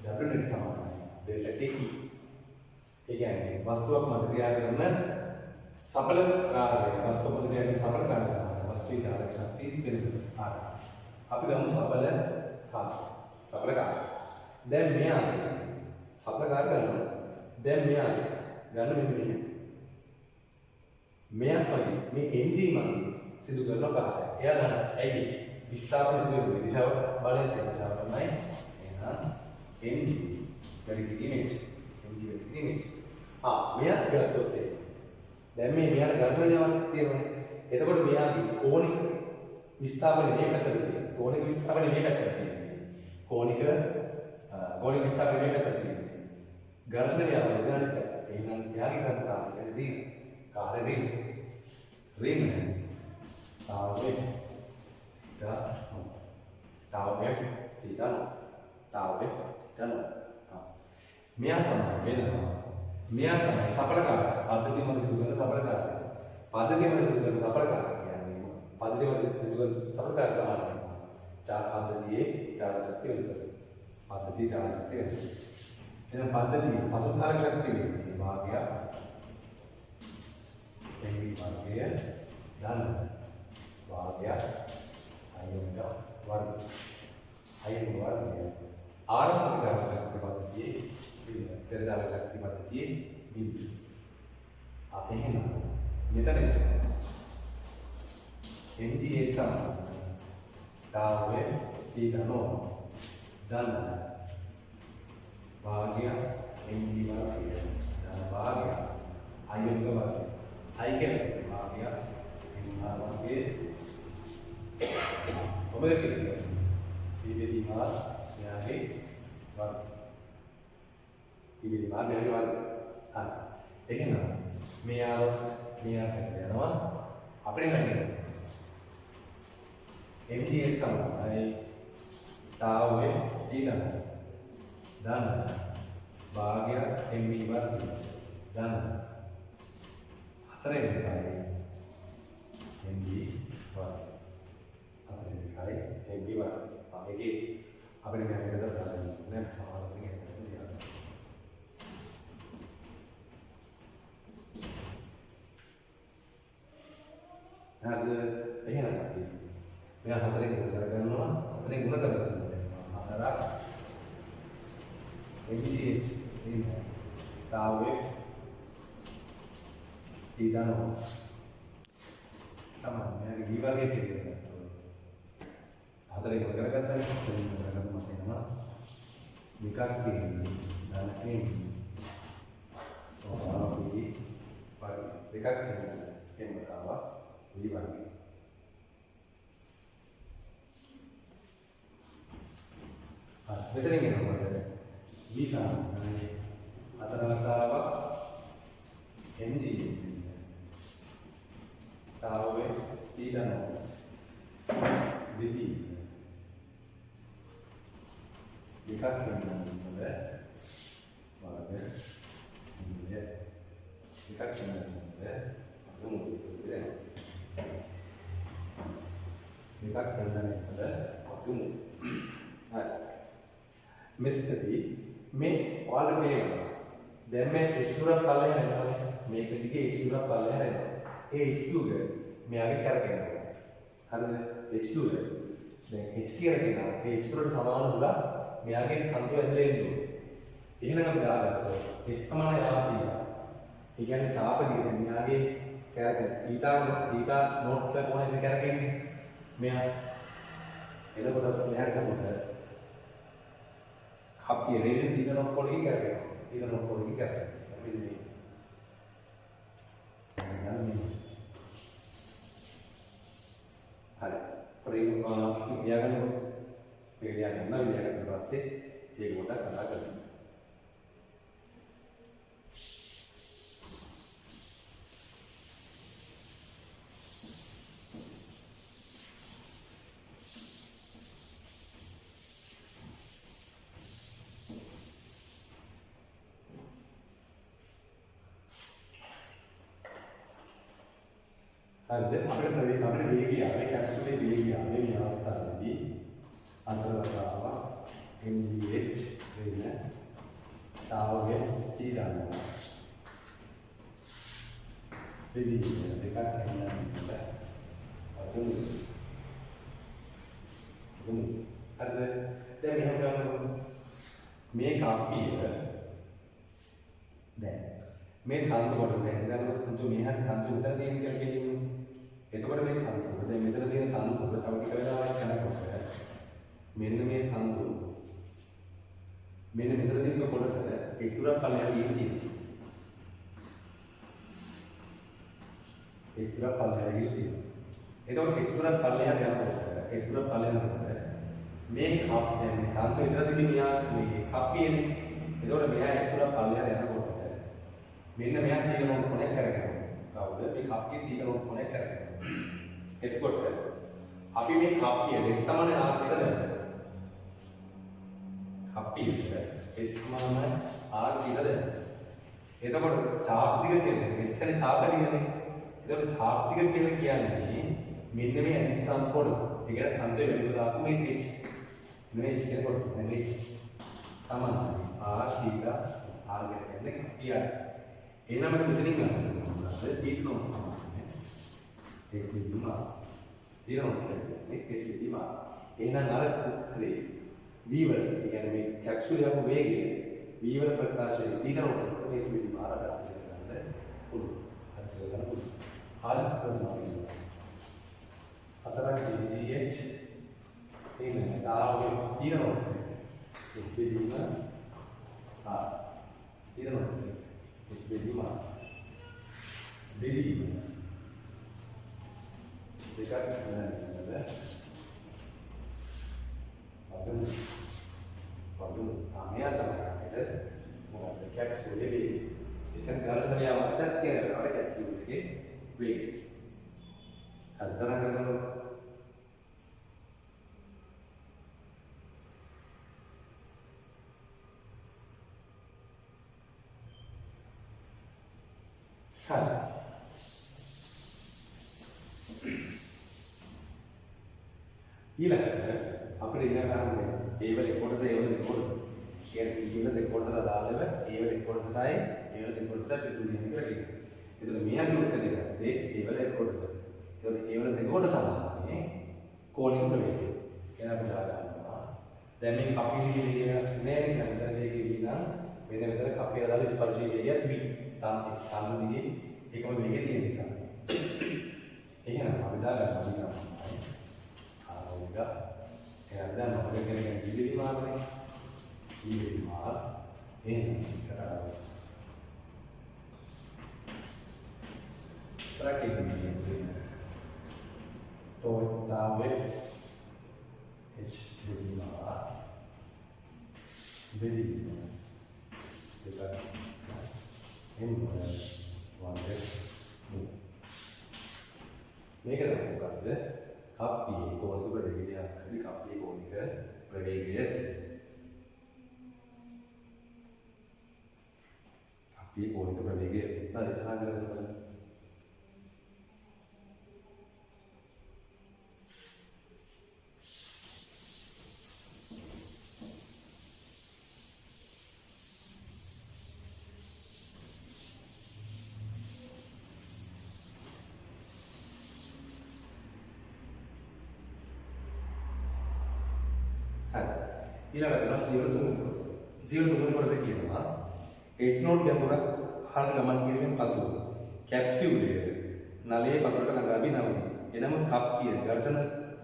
W net සමානයි delta K E. ඒ කියන්නේ වස්තුවක් මත ක්‍රියා කරන සඵල කාර්යය වස්තුව මත ක්‍රියා කරන සඵල කාර්යය සමානයි. වස්තුවේ චාලක ශක්තිය වෙනස. අපි ගමු සඵල කාර්ය. දැන් මෙයා සඵල කාර්ය කරනවා. දැන් මෙයා ගන්න මෙන්න මෙයා මේ එන්ජිම සිදු කරන කාර්යය. එයා දන්නා ඇයි විස්ථාපන සිදු වෙන්නේ දිශාව බලයෙන් දිශාව තමයි. එහෙනම් එන්ජිම very image එන්ජිම 16 මෙයා ගත්තොත් දැන් මෙයාට ඝර්ෂණ ජාලයක් තියෙනවානේ. එතකොට මෙයාගේ කෝණික විස්ථාපනය මේ පැත්තට තියෙනවා. කෝණික විස්ථාපනය මේ පැත්තට තියෙනවා. කෝණික විස්ථාපනය මේ පැත්තට තියෙනවා. ඝර්ෂණ ජාලය දෙන අනිත් පැත්ත. එහෙනම් එයාගේ කරකාරය දී කාර්ය දී ring tau f theta no මෙයා සමාන වෙනවා. මෙයා තමයි සඵලකාරක. පද්ධතිය මත සිදු කරන සඵලකාරක. පද්ධතිය මත සිදු කරන සඵලකාරක කියන්නේ පද්ධතිය මත සිදු කරන සඵලකාරක සමාන වෙනවා. පද්ධතියේ චාලක ශක්තිය වෙනස. පද්ධතියේ චාලක ශක්තිය වෙනස. එහෙනම් පද්ධතියේ පසුකාලක ශක්තිය වෙන්නේ භාගය MV වර්ගය ධන භාගය අයෝග වර්ග ආරම්භක චාලක ශක්තිය පද්ධතියේ පෙරදාල ශක්ති පද්ධතියේ බිඳු. එහෙනම් මෙතන MGH සමාන tau f theta no ධන භාගය MV වර්ගය ධන භාගය අයෝග වර්ගය I කියන්නේ භාගය MR වර්ගයේ ඔබ කියන්නේ ඉබේදී මාස් යාගේ වර්ග ඉබේදී මාස් යාගේ වර්ග හරි එහෙනම් මෙයා යනවා අපිට ගන්න MGH සමානයි tau f theta ධන භාගය MV වර්ගය ධන හතරේ දෙකයි MV වර්ගය හතරේ දෙකයි MV වර්ගය මේකේ අපිට මේකට දාන්න නෑ සමානයෙන් හරිද එහෙනම් අපි මෙයා හතරෙන් ගුණ කරගන්නවා හතරෙන් ගුණ කරගන්නවා හතරක් MGH tau f theta no සමාන මෙයාගේ v වර්ගයේ පිළිගන්න හතරෙන් ගුණ කරගත්තා නම් හතරෙන් ගුණ කරගන්න මත එනවා දෙකක් තියෙන්නේ ධන m ඔයාලගේ දෙකක් තියෙනවා m ආවා v වර්ගය මෙතනින් එනකොට v සමානයි හතරවතාවක් mg tau f theta no දෙදී දෙකක් වෙනවා වර්ග ඉන්නේ දෙකක් වෙනවා අතුමු දෙකක් වෙනවා අතුමු හරි මෙතනදී මේ ඔයාලා මේ දැන් මේ h දුරක් පල්ලෙහා යනවා මේක දිගේ h දුරක් පල්ලෙහා යනවා ඒ h දුර මෙයාගේ කරකැවෙනවා හරිද h දුර දැන් h කියනවා ඒ h දුරට සමාන දුරක් මෙයාගේ තන්තුව ඇදලා එන්න ඕනේ එහෙනම් අපි දාගත්තොත් s සමාන r theta ඒ කියන්නේ ඡාප දිගේ දැන් මෙයාගේ කරකැවෙන theta නෝට් එක කොහොමද කරකැවෙන්නේ මෙයා එතකොට මෙයාට තමයි අපි රේඩියන් theta නෝට් පොඩි කරකැවෙනවා theta නෝට් පොඩි කරකැවෙනවා මෙන්න මේ හරි ප්‍රේම විද්‍යාගන්න විද්‍යාගන්න පස්සේ ඒක කොට කතා කරමු හරිද අපිට වේගය ආවේ කැප්සුලේ වේගය ආවේ මේ අවස්ථාවේදී අන්තර්ගතව MGH වෙන tau f theta no දෙවි දෙකක් වෙනවා අතුම් හරිද දැන් මෙහෙම ගන්නකො මේ කාපිය දැන් මේ තන්තු කොට දැන් තන්තු මෙහාට තන්තු විතර තියෙන කියලා කියන්නේ එතකොට මේ තන්තු දැන් මෙතන තියෙන තන්තු තව ටික වෙලාවක් යනකොට මෙන්න මේ තන්තු මෙන්න මෙතන තියෙන කොටස ඒ තුරක් පල්ලෙහා තියෙන්නේ x දුරක් පල්ලෙහාට ගිහින් තියෙනවා. එතකොට x දුරක් පල්ලෙහාට යනකොට x දුරක් පල්ලෙහාට යනකොට මේ කප් දැන් කාන්ත විතර තිබෙන මේ කප්පියනේ. එතකොට මෙයා x දුරක් පල්ලෙහාට යනකොට මෙන්න මෙයා තීරණ කොනෙක් කරගන්නවා. කවුද මේ කප්පිය තීරණ කොනෙක් කරගන්නවා. එතකොට අපි මේ කප්පිය s සමාන r කියලා දානවා. කප්පිය s සමාන r කියලා දානවා. එතකොට චාප දිග කියන්නේ s කියන්නේ චාප දිගනේ. එතකොට චාප දිග කියලා කියන්නේ මෙන්න මේ අනිත් කාන්ත කොටස. ඒ කියන්නේ කාන්තේ වැඩිම දාපු මේ h. මේ h කියන කොටස. මේ h සමාන r θ r කියන්නේ කප්පිය. එහෙනම් අපි මෙතනින් ගන්නවා. තීරණ සමානයි. ඒක විදුමා. තීරණ කියන්නේ h විදුමා. එහෙනම් අර උත්තරේ v වල ඒ කියන්නේ මේ කැප්සූල් යපු වේගය v වල ප්‍රකාශයේ තීරණ වලට මේ විදුමා අර අධිශය ගන්න පුළුවන්. අධිශය ගන්න පුළුවන්. ආලස් කරනවා. අතරක් dh එහෙනම් තාවගේ තීරණ වලට විදුමා තීරණ වලට bedima dekat ada padum amya tamara ada capsule ini ikan garis dari awal ada capsule ke weight antara kalau ඊළඟට අපිට ඊළඟ අහන්නේ ඒ වල කොටස ඒ වල කොටස. කියන්නේ C වල දෙක කොටසට දාලව ඒ වල කොටසටයි ඒ වල දෙක කොටසට පිටුලින් කියලා කියනවා. ඒතර මෙයාගේ උත්තරේ ගත්තේ ඒ වල කොටස. ඒතර ඒ වල දෙක කොටස අහන්නේ කෝණික ප්‍රවේගය. එන අපි දාගන්නවා. දැන් මේ කපිලි කියන වෙනස් නෑ නේද? මෙතන වේගය v නම් මෙතන කපියට දාලා ස්පර්ශී වේගයත් v. තම දිගේ එකම වේගය තියෙන නිසා. එහෙනම් අපි දාගන්නවා සමානයි. ආවුගා එහෙනම් දැන් අපිට කියන්නේ විදුලි මාර්ගනේ. විදුලි මාර්ග එහෙනම් කරා. ප්‍රකේන්නේ තෝතා වෙෆ් h විදුලි මාර්ග විදුලි දෙක මේක තමයි මොකද්ද? කප්පියේ කෝණික ප්‍රවේගය හස්තදී කප්පියේ කෝණික ප්‍රවේගය කප්පියේ කෝණික ප්‍රවේගය පරිහරණය කරනවා. ඊළඟට වෙනවා 0.3 කොටස. 0.3 කොටස කියනවා H නෝඩ් ගැඹුරක් පහළ ගමන් කිරීමෙන් පසු කැප්සියුලය නලයේ පතුලට ළඟා වී නවතී. එනමුත් කප්පිය ඝර්ෂණ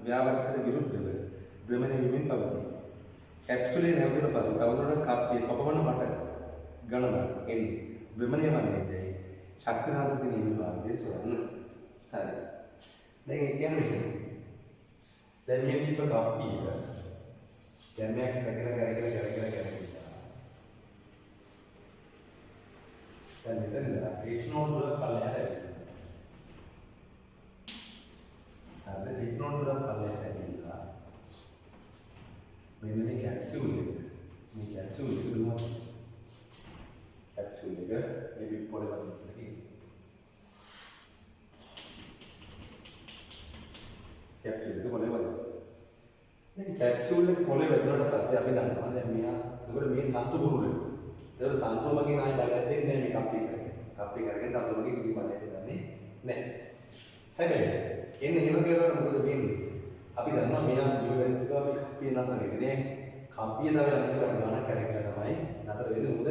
ව්‍යාවර්තනයට විරුද්ධව භ්‍රමණය වීමෙන් පවතී. කැප්සුලේ නැවතුන පසු තවදුරටත් කප්පිය පපවන මට ගණනක් එන් භ්‍රමණය වන්නේදයි ශක්ති සංස්කෘතික නිර්මාණයෙන් සොයන්න. හරි. දැන් ඒ කියන්නේ දැන් මේ දීප කප්පිය දැන් මේක කරගෙන දැන් මෙතන H නෝඩ් වල පල්ලෙහාට ඇවිල්ලා. හරිද? H නෝඩ් වල පල්ලෙහාට ඇවිල්ලා. මෙන්න මේ කැප්සියුල් එක. මේ කැප්සියුල් එක දුන්නා. කැප්සියුල් එක මේ පිටපොළ වලින් තියෙන්නේ. කැප්සියුල් එක පොළේ වල. මේ කැප්සියුල් එක පොළේ වැදුනට පස්සේ අපි දන්නවා දැන් මෙයා ඒකට මේ තන්තු දුරුනේ. ඒක තන්තු මගින් ආයෙ බලයක් දෙන්නේ නැහැ මේ කප්පි කරගෙන. කප්පි කරගෙන තන්තු මගින් කිසි බලයක් දෙන්නේ නැහැ. හැබැයි එන්නේ එහෙම කරනකොට මොකද වෙන්නේ? අපි දන්නවා මෙයා විල වැදිච්ච ගමන් මේ කප්පිය නතර වෙන්නේ නැහැ. කප්පිය තව යම්කිසි ගණනක් කරගෙන තමයි නතර වෙන්නේ. මොකද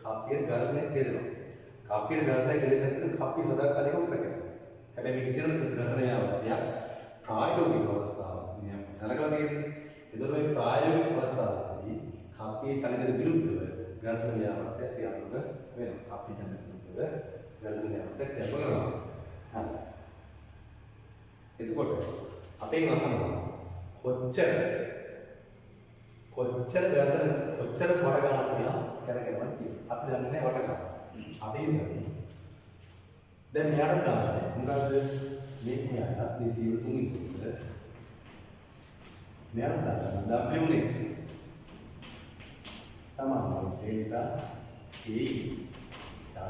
කප්පියේ ඝර්ෂණයක් දෙනවා. කප්පියේ ඝර්ෂණයක් දෙන්නේ නැත්නම් කප්පිය සදාකාලිකව කරකිනවා. හැබැයි මේක කියන ඝර්ෂණය අවස්ථාවක් ප්‍රායෝගික අවස්ථාවක්. සලකලා තියෙන්නේ. ඒතකොට මේ ප්‍රායෝගික අවස්ථාවේදී කප්පියේ චලනයට විරුද්ධව ඝර්ෂණ ව්‍යාපෘතිය ක්‍රියාත්මක වෙනවා. කප්පිය චලනයට විරුද්ධව ඝර්ෂණ ව්‍යාපෘතිය ක්‍රියාත්මක කරනවා. හරි. එතකොට අපේ අහනවා කොච්චර දර්ශන කොච්චර වට ගන්නක් මෙයා කරගෙනවත් කියලා. අපි දන්නේ නැහැ වට ගන්න. අපි හිතන්නේ දැන් මෙයාට ගන්න මොකද්ද මේ මෙයාට මේ සියලු තුන් ඉස්සර මෙයාට ගන්න W නේ සමානයි delta A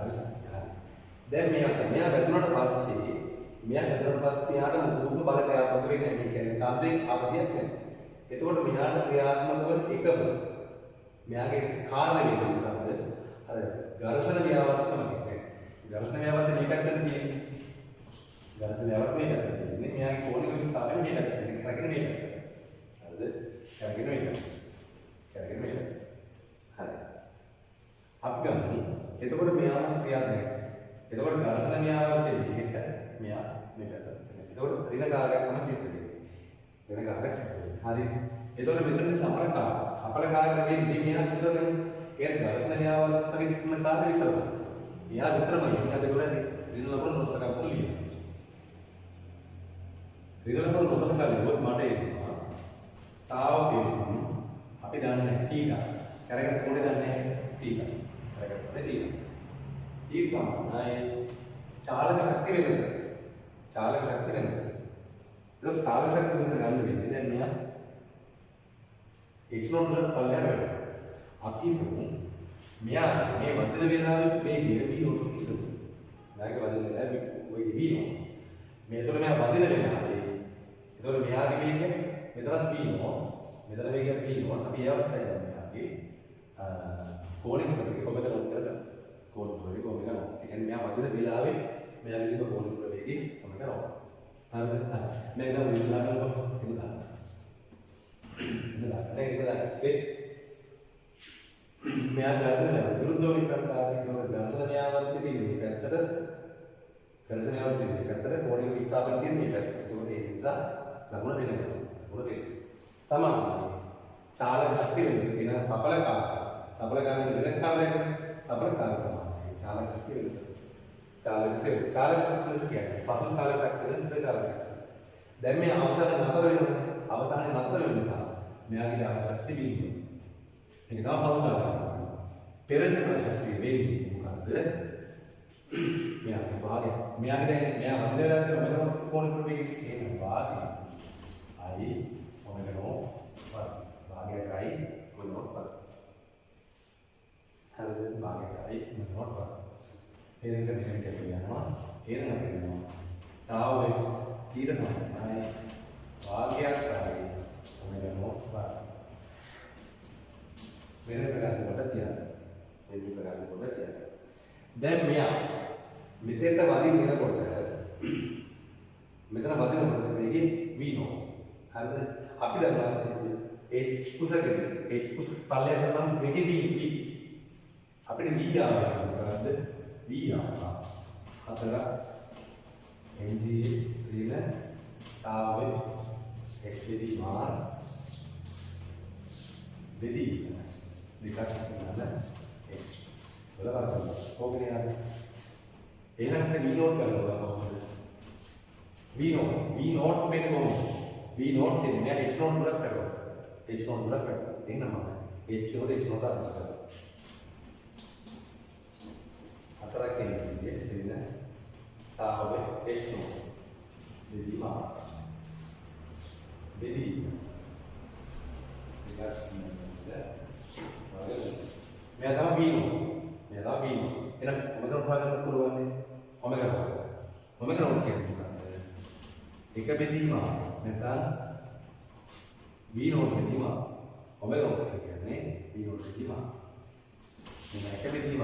දැන් මෙයා වැදුනට පස්සේ මෙයාට මුකුත්ම බල ක්‍රියාත්මක වෙන්නේ නැහැ. කියන්නේ තාන්ත්‍රික ආපතියක් නැහැ. එතකොට මෙයාට ක්‍රියාත්මක වෙන එකම මෙයාගේ කාර්ය වේගය මොකද්ද? අර ඝර්ෂණ ව්‍යාවර්ත තමයි. ඝර්ෂණ ව්‍යාවර්ත මේකක් තියෙන්නේ. ඝර්ෂණ ව්‍යාවර්ත මේකක් තියෙන්නේ. මෙයාගේ කෝණික විස්තරය මේකක් තියෙන්නේ. කරගෙන මේකක්. හරිද? කරගෙන මේකක්. හරි. අපි ගමු. එතකොට මෙයා ක්‍රියාත්මක. එතකොට ඝර්ෂණ ව්‍යාවර්තයේ මේක මෙයා මේකට. එතකොට ඍණ කාර්යයක් තමයි සිද්ධ වෙන්නේ. ඍණ කාර්යයක් සිද්ධ වෙන්නේ. හරි. එතකොට මෙතන සඵල කාර්යයේ මෙයා විතරනේ. ඒ ඝර්ෂණ ව්‍යාවර්තයේ කරන කාර්ය විතරයි. එයා විතරමයි. එයා ඒගොල්ලෝ ඍණ ලබන නොසලකා පොලිය. ඍණ ලබන නොසලකා ලියුවොත් මට එනවා. තාව අපි දන්නේ තීටා. කරගෙන පොඩි දන්නේ තීටා. කරගෙන තීටා. ඊට සමානයි චාලක ශක්තිය වෙනස. චාලක ශක්තිය වෙනස. ඒක චාලක ශක්තිය වෙනස ගන්න වෙන්නේ දැන් මෙයා x0 වල පල්ලෙහාට වැඩි. අපි හිතමු මෙයා මේ වදින වේලාවේ මේ v0 හිතමු. මේක වදින වෙලාවේ ඔය v0. මේතර මෙයා වදින වෙලාවේ ඒතර මෙයාගේ වේගය මෙතනත් v0. මෙතන වේගය v0. අපි ඒ අවස්ථාවේ මෙයාගේ කෝණික ප්‍රවේගය ඔබට උත්තර ගන්න. කෝණික ප්‍රවේගය ඔබ ගන්නවා. ඒ කියන්නේ මෙයා වදින වෙලාවේ මෙයාගේ තිබ්බ කෝණික ප්‍රවේගය ඔබ ගන්නවා. හරිද? මේක විස්තර කරනකොට එමුදා. මෙයා ඝර්ෂණ විරුද්ධව විපරකාරී කියන ඝර්ෂණ න්‍යායවර්ති තියෙන මේ පැත්තට ඝර්ෂණ න්‍යායවර්ති තියෙන පැත්තට කෝණික විස්ථාපන තියෙන මේ පැත්තට. ඒකෝට ඒ නිසා ලකුණ දෙනවා. ලකුණ දෙන්න. සමානයි. චාලක ශක්තිය වෙනස කියන සඵල කාර්ය. සඵල කාර්ය වෙන කාර්යයක් සඵල කාර්ය සමානයි. චාලක ශක්තිය වෙනස. චාලක ශක්තිය වෙනස කියන්නේ පසු චාලක ශක්තිය වෙන ඉතර චාලක ශක්තිය. දැන් මේ අවසානයේ නතර වෙනවා. අවසානයේ නතර වෙන නිසා මෙයාගේ චාලක ශක්තිය බිඳිනවා. ඒක තමයි පසු චාලක ශක්තිය. පෙර චාලක ශක්තිය වෙන්නේ මොකද්ද? මෙයාගේ භාගය. මෙයාගේ දැන් මෙයා වන්දනය කරන කොන ප්‍රවේගය කියන භාගය. I ඔමෙගා භාගයයි මොනොත් පද. හරිද? භාගයයි මොනොත් පද. එහෙනම් දෙන්න කියනවා. එහෙනම් අපි කියනවා. තාව ඊට සමානයි භාගයයි ඔමෙගා පද. වෙන ප්‍රකාශ කොට තියන්න. මේ ප්‍රකාශ කොට තියන්න. දැන් මෙයා මෙතෙන්ට වදින් එනකොට මෙතන වදිනකොට මේකේ v0 හරිද අපි දන්නවා h කුසකදී h කුස පල්ලයට නම් මේකේ v අපිට v ආවා මොකද්ද v ආවා හතර ng ඍණ තාවේ x දෙවි මාන දෙවි දෙකක් නේද x වල වරද ඕකනේ ආවේ එහෙනම් අපිට v0 කරනවා කොහොමද v0 වෙන්නේ කොහොමද v0 කියන්නේ x0 වලට කරනවා x0 වලට කරනවා එහෙනම් මම h0 x0 අදහස් කරනවා හතරක් කියන්නේ දෙන්න තාවේ h0 දෙවි මා දෙවි මෙයා තමයි v0 එහෙනම් ඔමෙගා හොයාගන්න පුළුවන් නේ ඔමෙගා කියන්නේ මොකක්ද එක බෙදීම නැත්නම් v0 බෙදීම ඔමෙගා කියන්නේ v0 බෙදීම මේ එක බෙදීම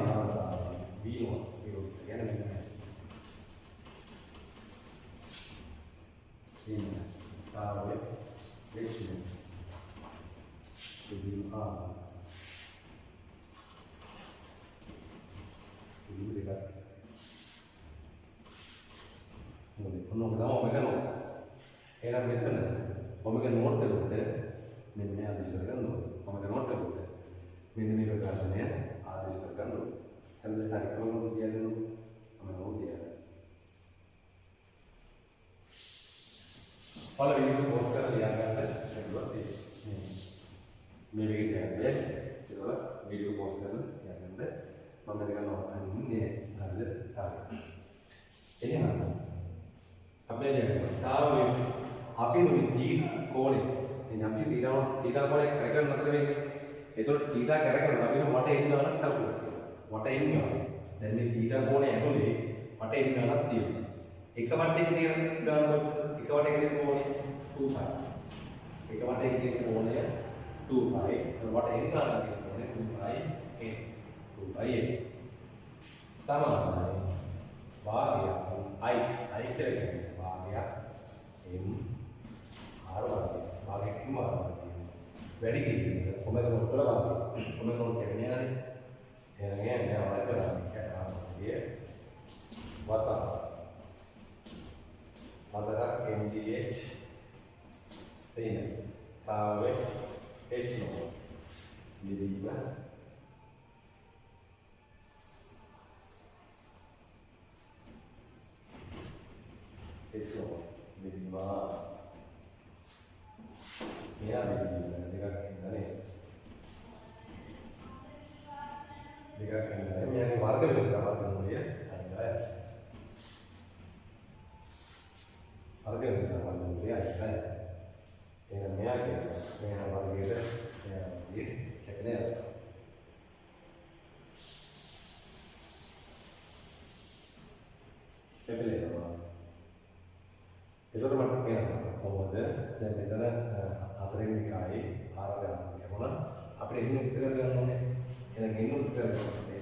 v0 කියන්නේ මෙන්න මේ තාවේ h0 බෙදීම එහෙනම් මෙතන ඔමෙගා නෝට් එකට මෙන්න මේ ආදේශ කරගන්න ඕනේ. ඔමෙගා නෝට් එකට මෙන්න මේ ප්‍රකාශනය ආදේශ කරගන්න ඕනේ. හරිද? හරි. ඔමෙගා කියන්නේ ඔමෙගා නෝට් කියන්නේ. ඔයාලා වීඩියෝ පෝස්ට් කරලා ලියා ගන්න හැදුවා මේ වගේ දෙයක් ඒකවල වීඩියෝ පෝස්ට් කරලා ලියා ගන්න මම මේක නවත්තන්නේ හරිද එහෙනම් අපේ තාම අපි දුන්නේ කෝණේ එනම් තීටා කෝණයක් කරගෙන නතර වෙන්නේ ඒතකොට තීටා කරගෙන අපි මට එන්න ගණන් කරපුවා මට එන්නවා දැන් මේ තීටා කෝණය ඇතුලේ මට එන්න ගණන් තියෙනවා එක වටයක තියෙන ගාන කොච්චරද එක වටයක තියෙන කෝණය 2π එක වටයක තියෙන කෝණය 2π වට එන ගාන තියෙන කෝණය 2π a 2π a සමානයි වාග්ය i කියලා කියන්නේ වාග්ය m r වාග්ය m r වැඩි කියන්නේ ඔමෙගා නෝට් වල වාග්ය ඔමෙගා නෝට් කියන්නේ නේද එහෙනම් නෑ වල කරන්නේ කියන්නේ වතා අදලා MGH එන තාවේ H නෝ නිදීම H නෝ නිදීම මෙයා නිදීම දෙකක් ඉන්නනේ දෙකක් ඉන්නනේ මෙයාගේ වර්ග වෙනස සමහර මොලේ අනිවාර්යයි අරගෙන සමාන දෙයක් නැහැ. එහෙනම් මෙයාගේ මෙයා වර්ගයේ මෙයාගේ කැපෙන්නේ. කැපෙන්නේ. ඒතර මට කියන්න කොහොමද දැන් මෙතන හතරෙන් එකයි ආරගෙන යනවා. අපිට එන්න උත්තර ගන්න ඕනේ. එහෙනම් එන්න උත්තර ගන්න ඕනේ.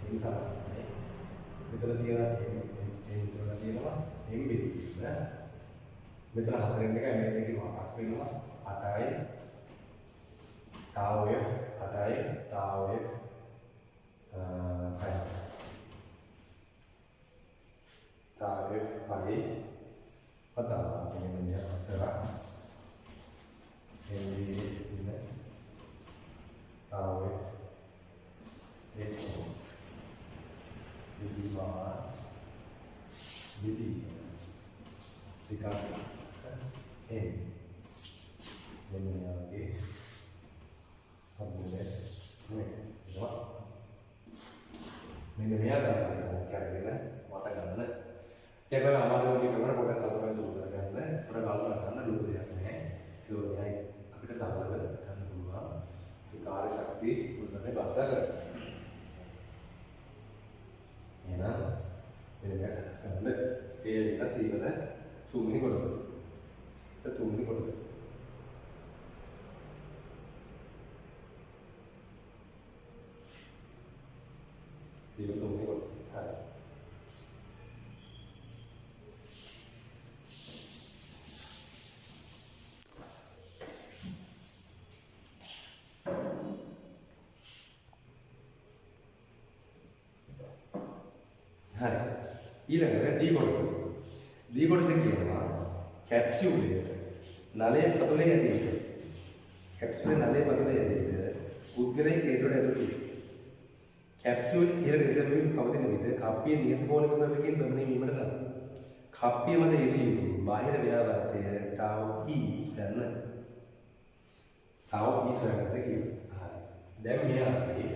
ඒ නිසා මෙතන තියෙනවා m බිඳුව මෙතන හතරෙන් එකයි මේ දෙකේ මාර්ක්ස් වෙනවා 8යි tau f 8යි tau f 5 tau f 5 පතාවා මෙන්න අතර එන්නේ ඉන්න tau f 8 විදිවා විදි දෙකක් එන්නේ මෙන්න යාගේ හම්බුනේ නේ මෙන්න මෙයා ගන්න කරගෙන වට ගන්න ඒකවල අමාරුවගේ කරන පොඩක් කල්පනා කරලා ගන්න පොඩක් කල්පනා කරන්න ලොකු දෙයක් නෑ ඒක උයයි අපිට සරලව ගන්න පුළුවන් ඒ කාර්ය ශක්තිය උඩරේ බද්ධ කරගන්න එහෙනම් මෙන්න ගන්න ඒ විදිහට සීවල තුන්වෙනි කොටස. තුන්වෙනි කොටස. සීවල තුන්වෙනි කොටස. හරි. හරි. ඊළඟට D කොටස. D කොටස කියනවා කැප්සියුලේ නලයේ පතුලේ ඇදෙන්න. කැප්සියුලේ නලයේ පතුලේ ඇදෙන්න උද්ගලයේ කේන්ද්‍රයට ඇතුළු වේ. කැප්සියුල් ඉහළ දෙසෙමින් පවතින විට කප්පිය නියත කෝණිකමකින් බැමිණීම වීමට ලබන. කප්පිය මත යෙදී යුතු බාහිර ව්‍යාවර්තය tau e ගන්න. tau e සරකට කියනවා. හරි. දැන් මෙයාගේ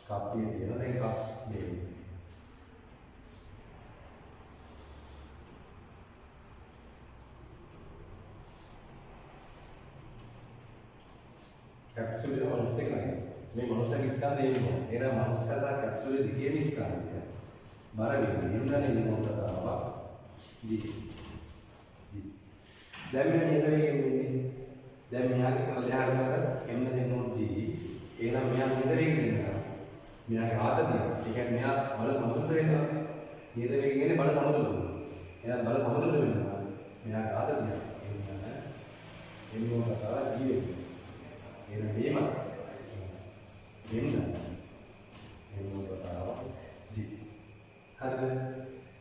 කප්පිය තියෙන දැන් කප් දෙන්න. කැප්සූලේ මනුස්ස එක නැහැ. මේ මනුස්සගේ ස්කන්ධය එන්නේ. එහෙනම් මනුස්සයා සහ කැප්සූලේ දිගේම ස්කන්ධය. බර වෙන්නේ ඉන්නනේ මොකටද දී. දැන් මේ නේද මේකෙන් ඉන්නේ. දැන් මෙයාගේ පල්ලෙහාට මර එන්න දෙන්නෝ G. එහෙනම් මෙයා නේද මේකෙන් ඉන්නවා. මෙයාගේ ආතතිය. ඒ කියන්නේ මෙයා බල සමතුලිත වෙනවා. නේද මේකෙන් ඉන්නේ බල සමතුලිත. එහෙනම් බල සමතුලිත වෙනවා. මෙයාගේ ආතතිය. එන්නෝ කතාව ජීවේ. එහෙනම් මේම එන්නෝතාව ජී හරිද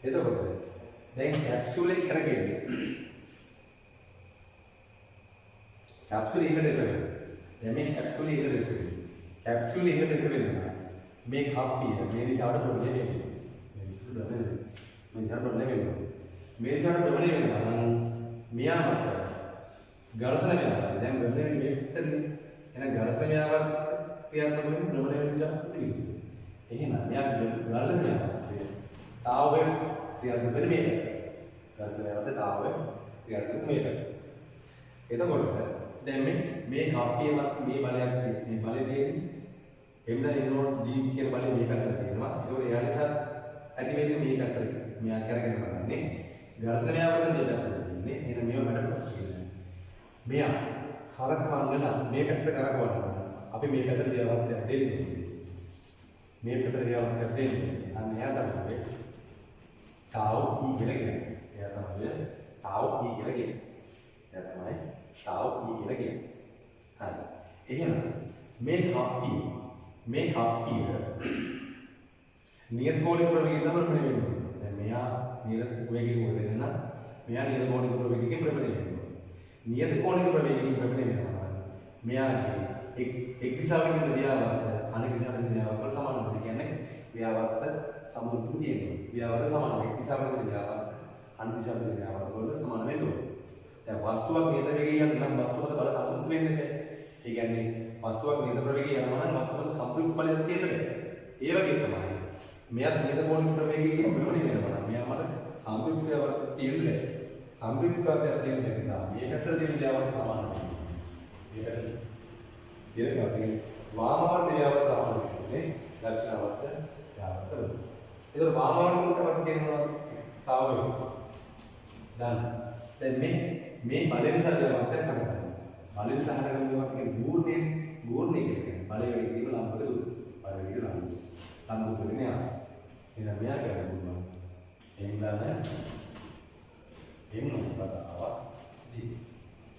එතකොට දැන් කැප්සූලේ කරගෙන්නේ කැප්සූලේ ඉහළට එසවෙනවා දැන් මේ කැප්සූලේ ඉහළට එසවෙනවා කැප්සූලේ ඉහළට එසවෙනවා මේ කප්පිය මේ දිශාවට පොඩ්ඩක් මේ දිශාවට නෙමෙයි මේ දිශාවට භ්‍රමණය වෙනවා නම් මෙයා මත ඝර්ෂණ ව්‍යාවර්තය. දැන් භ්‍රමණය වෙන්නේ මේ පැත්තනේ. එහෙනම් ඝර්ෂණ ව්‍යාවර්තය ක්‍රියාත්මක වෙන්නේ භ්‍රමණය වෙන දිශාවට විරුද්ධව. එහෙනම් මෙයා ඝර්ෂණ ව්‍යාවර්තය tau f ක්‍රියාත්මක වෙන්නේ මේ පැත්තට. ඝර්ෂණ ව්‍යාවර්තය tau f ක්‍රියාත්මක මේ පැත්තට. එතකොට දැන් මේ කප්පියවත් මේ බලයක් මේ බලය දෙන්නේ m නෝඩ් g කියන බලය මේ පැත්තට තියෙනවා. ඒක එයා නිසා ඇති වෙන්නේ මේ පැත්තට. මෙයා කරගෙන බලන්නේ ඝර්ෂණ ව්‍යාවර්තය මේ පැත්තට තියෙන්නේ. එහෙනම් මේව මඩට තියෙනවා. මෙයා කරකවන්න නම් මේ පැත්තට කරකවන්න. අපි මේ පැත්තට ව්‍යාවර්තයක් දෙන්නේ. මේ පැත්තට ව්‍යාවර්තයක් දෙන්නේ. අන්න එයා තමයි tau e කියලා කියන්නේ. එයා තමයි tau e කියලා කියන්නේ. එයා තමයි tau e කියලා කියන්නේ. හරි. එහෙනම් මේ කප්පිය නියත කෝණික ප්‍රවේගය තමයි ප්‍රමණය වෙන්නේ. දැන් මෙයා නියත වේගයකින් වෙන්නේ නම් මෙයා නියත කෝණික ප්‍රවේගයකින් ප්‍රමණය වෙනවා. නියත කෝණික ප්‍රවේගයකින් ප්‍රමණය වෙනවා. මෙයාගේ එක් දිශාවකින් ව්‍යාවර්ත අනෙක් දිශාවකින් ව්‍යාවර්ත සමාන වෙනවා. කියන්නේ ව්‍යාවර්ත සමතුලිතව තියෙනවා. ව්‍යාවර්ත සමාන එක් දිශාවකින් ව්‍යාවර්ත අනෙක් දිශාවකින් ව්‍යාවර්ත වල සමාන වෙනවා. දැන් වස්තුවක් නියත වේගයකින් නම් වස්තුවකට බල සමතුලිත වෙන්නේ නැහැ. ඒ කියන්නේ වස්තුවක් නියත ප්‍රවේගය යනවා නම් වස්තුවට සම්පූර්ණ බලයක් තියෙන්න බෑ. ඒ වගේ තමයි මෙයත් නියත කෝණික ප්‍රවේගයකින් මෙවැනි වෙනවා. මෙයා මට සම්පූර්ණ ව්‍යාවර්ත තියෙන්නේ. සම්පූර්ණ ව්‍යාවර්තය තියෙන නිසා මේ පැත්තට තියෙන ව්‍යාවර්ත සමාන වෙනවා. මේකට තියෙන වාමවර්ත ව්‍යාවර්ත සමාන වෙන්නේ දක්ෂිණාවර්ත ව්‍යාවර්ත වල. ඒතර වාමවර්ත කියනවා තාව දැන් මේ බලය නිසා ව්‍යාවර්තයක් හදනවා. බලය නිසා හදන ව්‍යාවර්ත කියන්නේ ගූර්ණය කියන්නේ බලය වැඩි කිරීම ලම්බක දුර. බලය වැඩි කිරීම ලම්බක දුර නේ. එහෙනම් මෙයා කරගන්නවා. එහෙනම් එන්නස්පතාව ජී.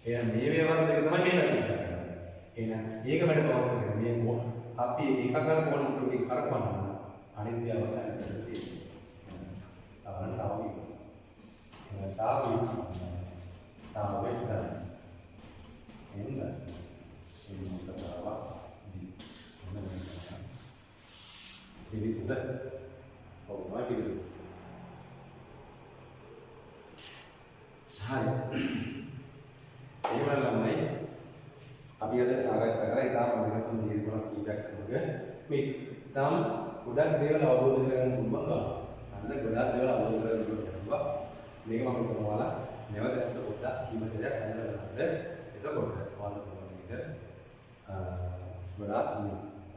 එහෙනම් මේ ව්‍යාවර්ත දෙක තමයි මේ වැඩි කරන්නේ. එහෙනම් ඒක වැඩ පවත්වගෙන මේ අපි ඒකාකාර කෝණ ප්‍රවේගය කරකවන්න අනිත් ව්‍යාවර්ත හරියට තියෙනවා. අපරණ තාවි. එහෙනම් තාවි වෙන්න. එහෙනම් එන්නස්පතාව ජී. පිළිතුර ඔව් පිළිතුර හරි ඒ ළමයි අපි අද සාකච්ඡා කරා ඉතාම වැදගත් දේ කොටස් කීපයක් සමග මේ ඉතාම ගොඩක් දේවල් අවබෝධ කරගන්න පුළුවන් ගන්න. අන්න ගොඩක් දේවල් අවබෝධ කරගන්න පුළුවන්. මේක මම කරනවා නැවත නැවත පොඩ්ඩක් කීප සැරයක් අහලා බලන්න. එතකොට ඔයාලට පුළුවන් මේක ගොඩාක්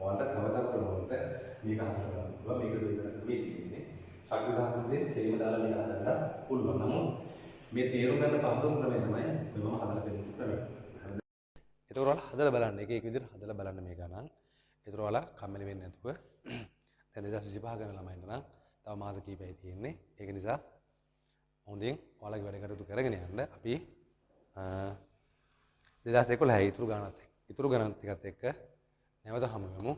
ඔයාලට තව තවත් ප්‍රමෝදට මේක හදලා ගන්න පුළුවන්. මේක විතරක් මේ තියෙන්නේ. ශක්ති සංස්කෘතියේ තේම දාලා මේක හදන්න පුළුවන්. නමුත් මේ තේරුම් ගන්න පහසුම ක්‍රමය තමයි මම හදලා දෙන්න ක්‍රමය. හරිද? ඒතකොට ඔයාලා හදලා බලන්න. එක එක විදිහට හදලා බලන්න මේ ගණන්. ඒතකොට ඔයාලා කම්මැලි වෙන්නේ නැතුව දැන් 2025 ගණන් ළමයින්ට නම් තව මාස කිහිපයක් තියෙන්නේ. ඒක නිසා හොඳින් ඔයාලගේ වැඩ කටයුතු කරගෙන යන්න. අපි 2011 ඉතුරු ගණනත් එක්ක නැවත හමු වෙමු.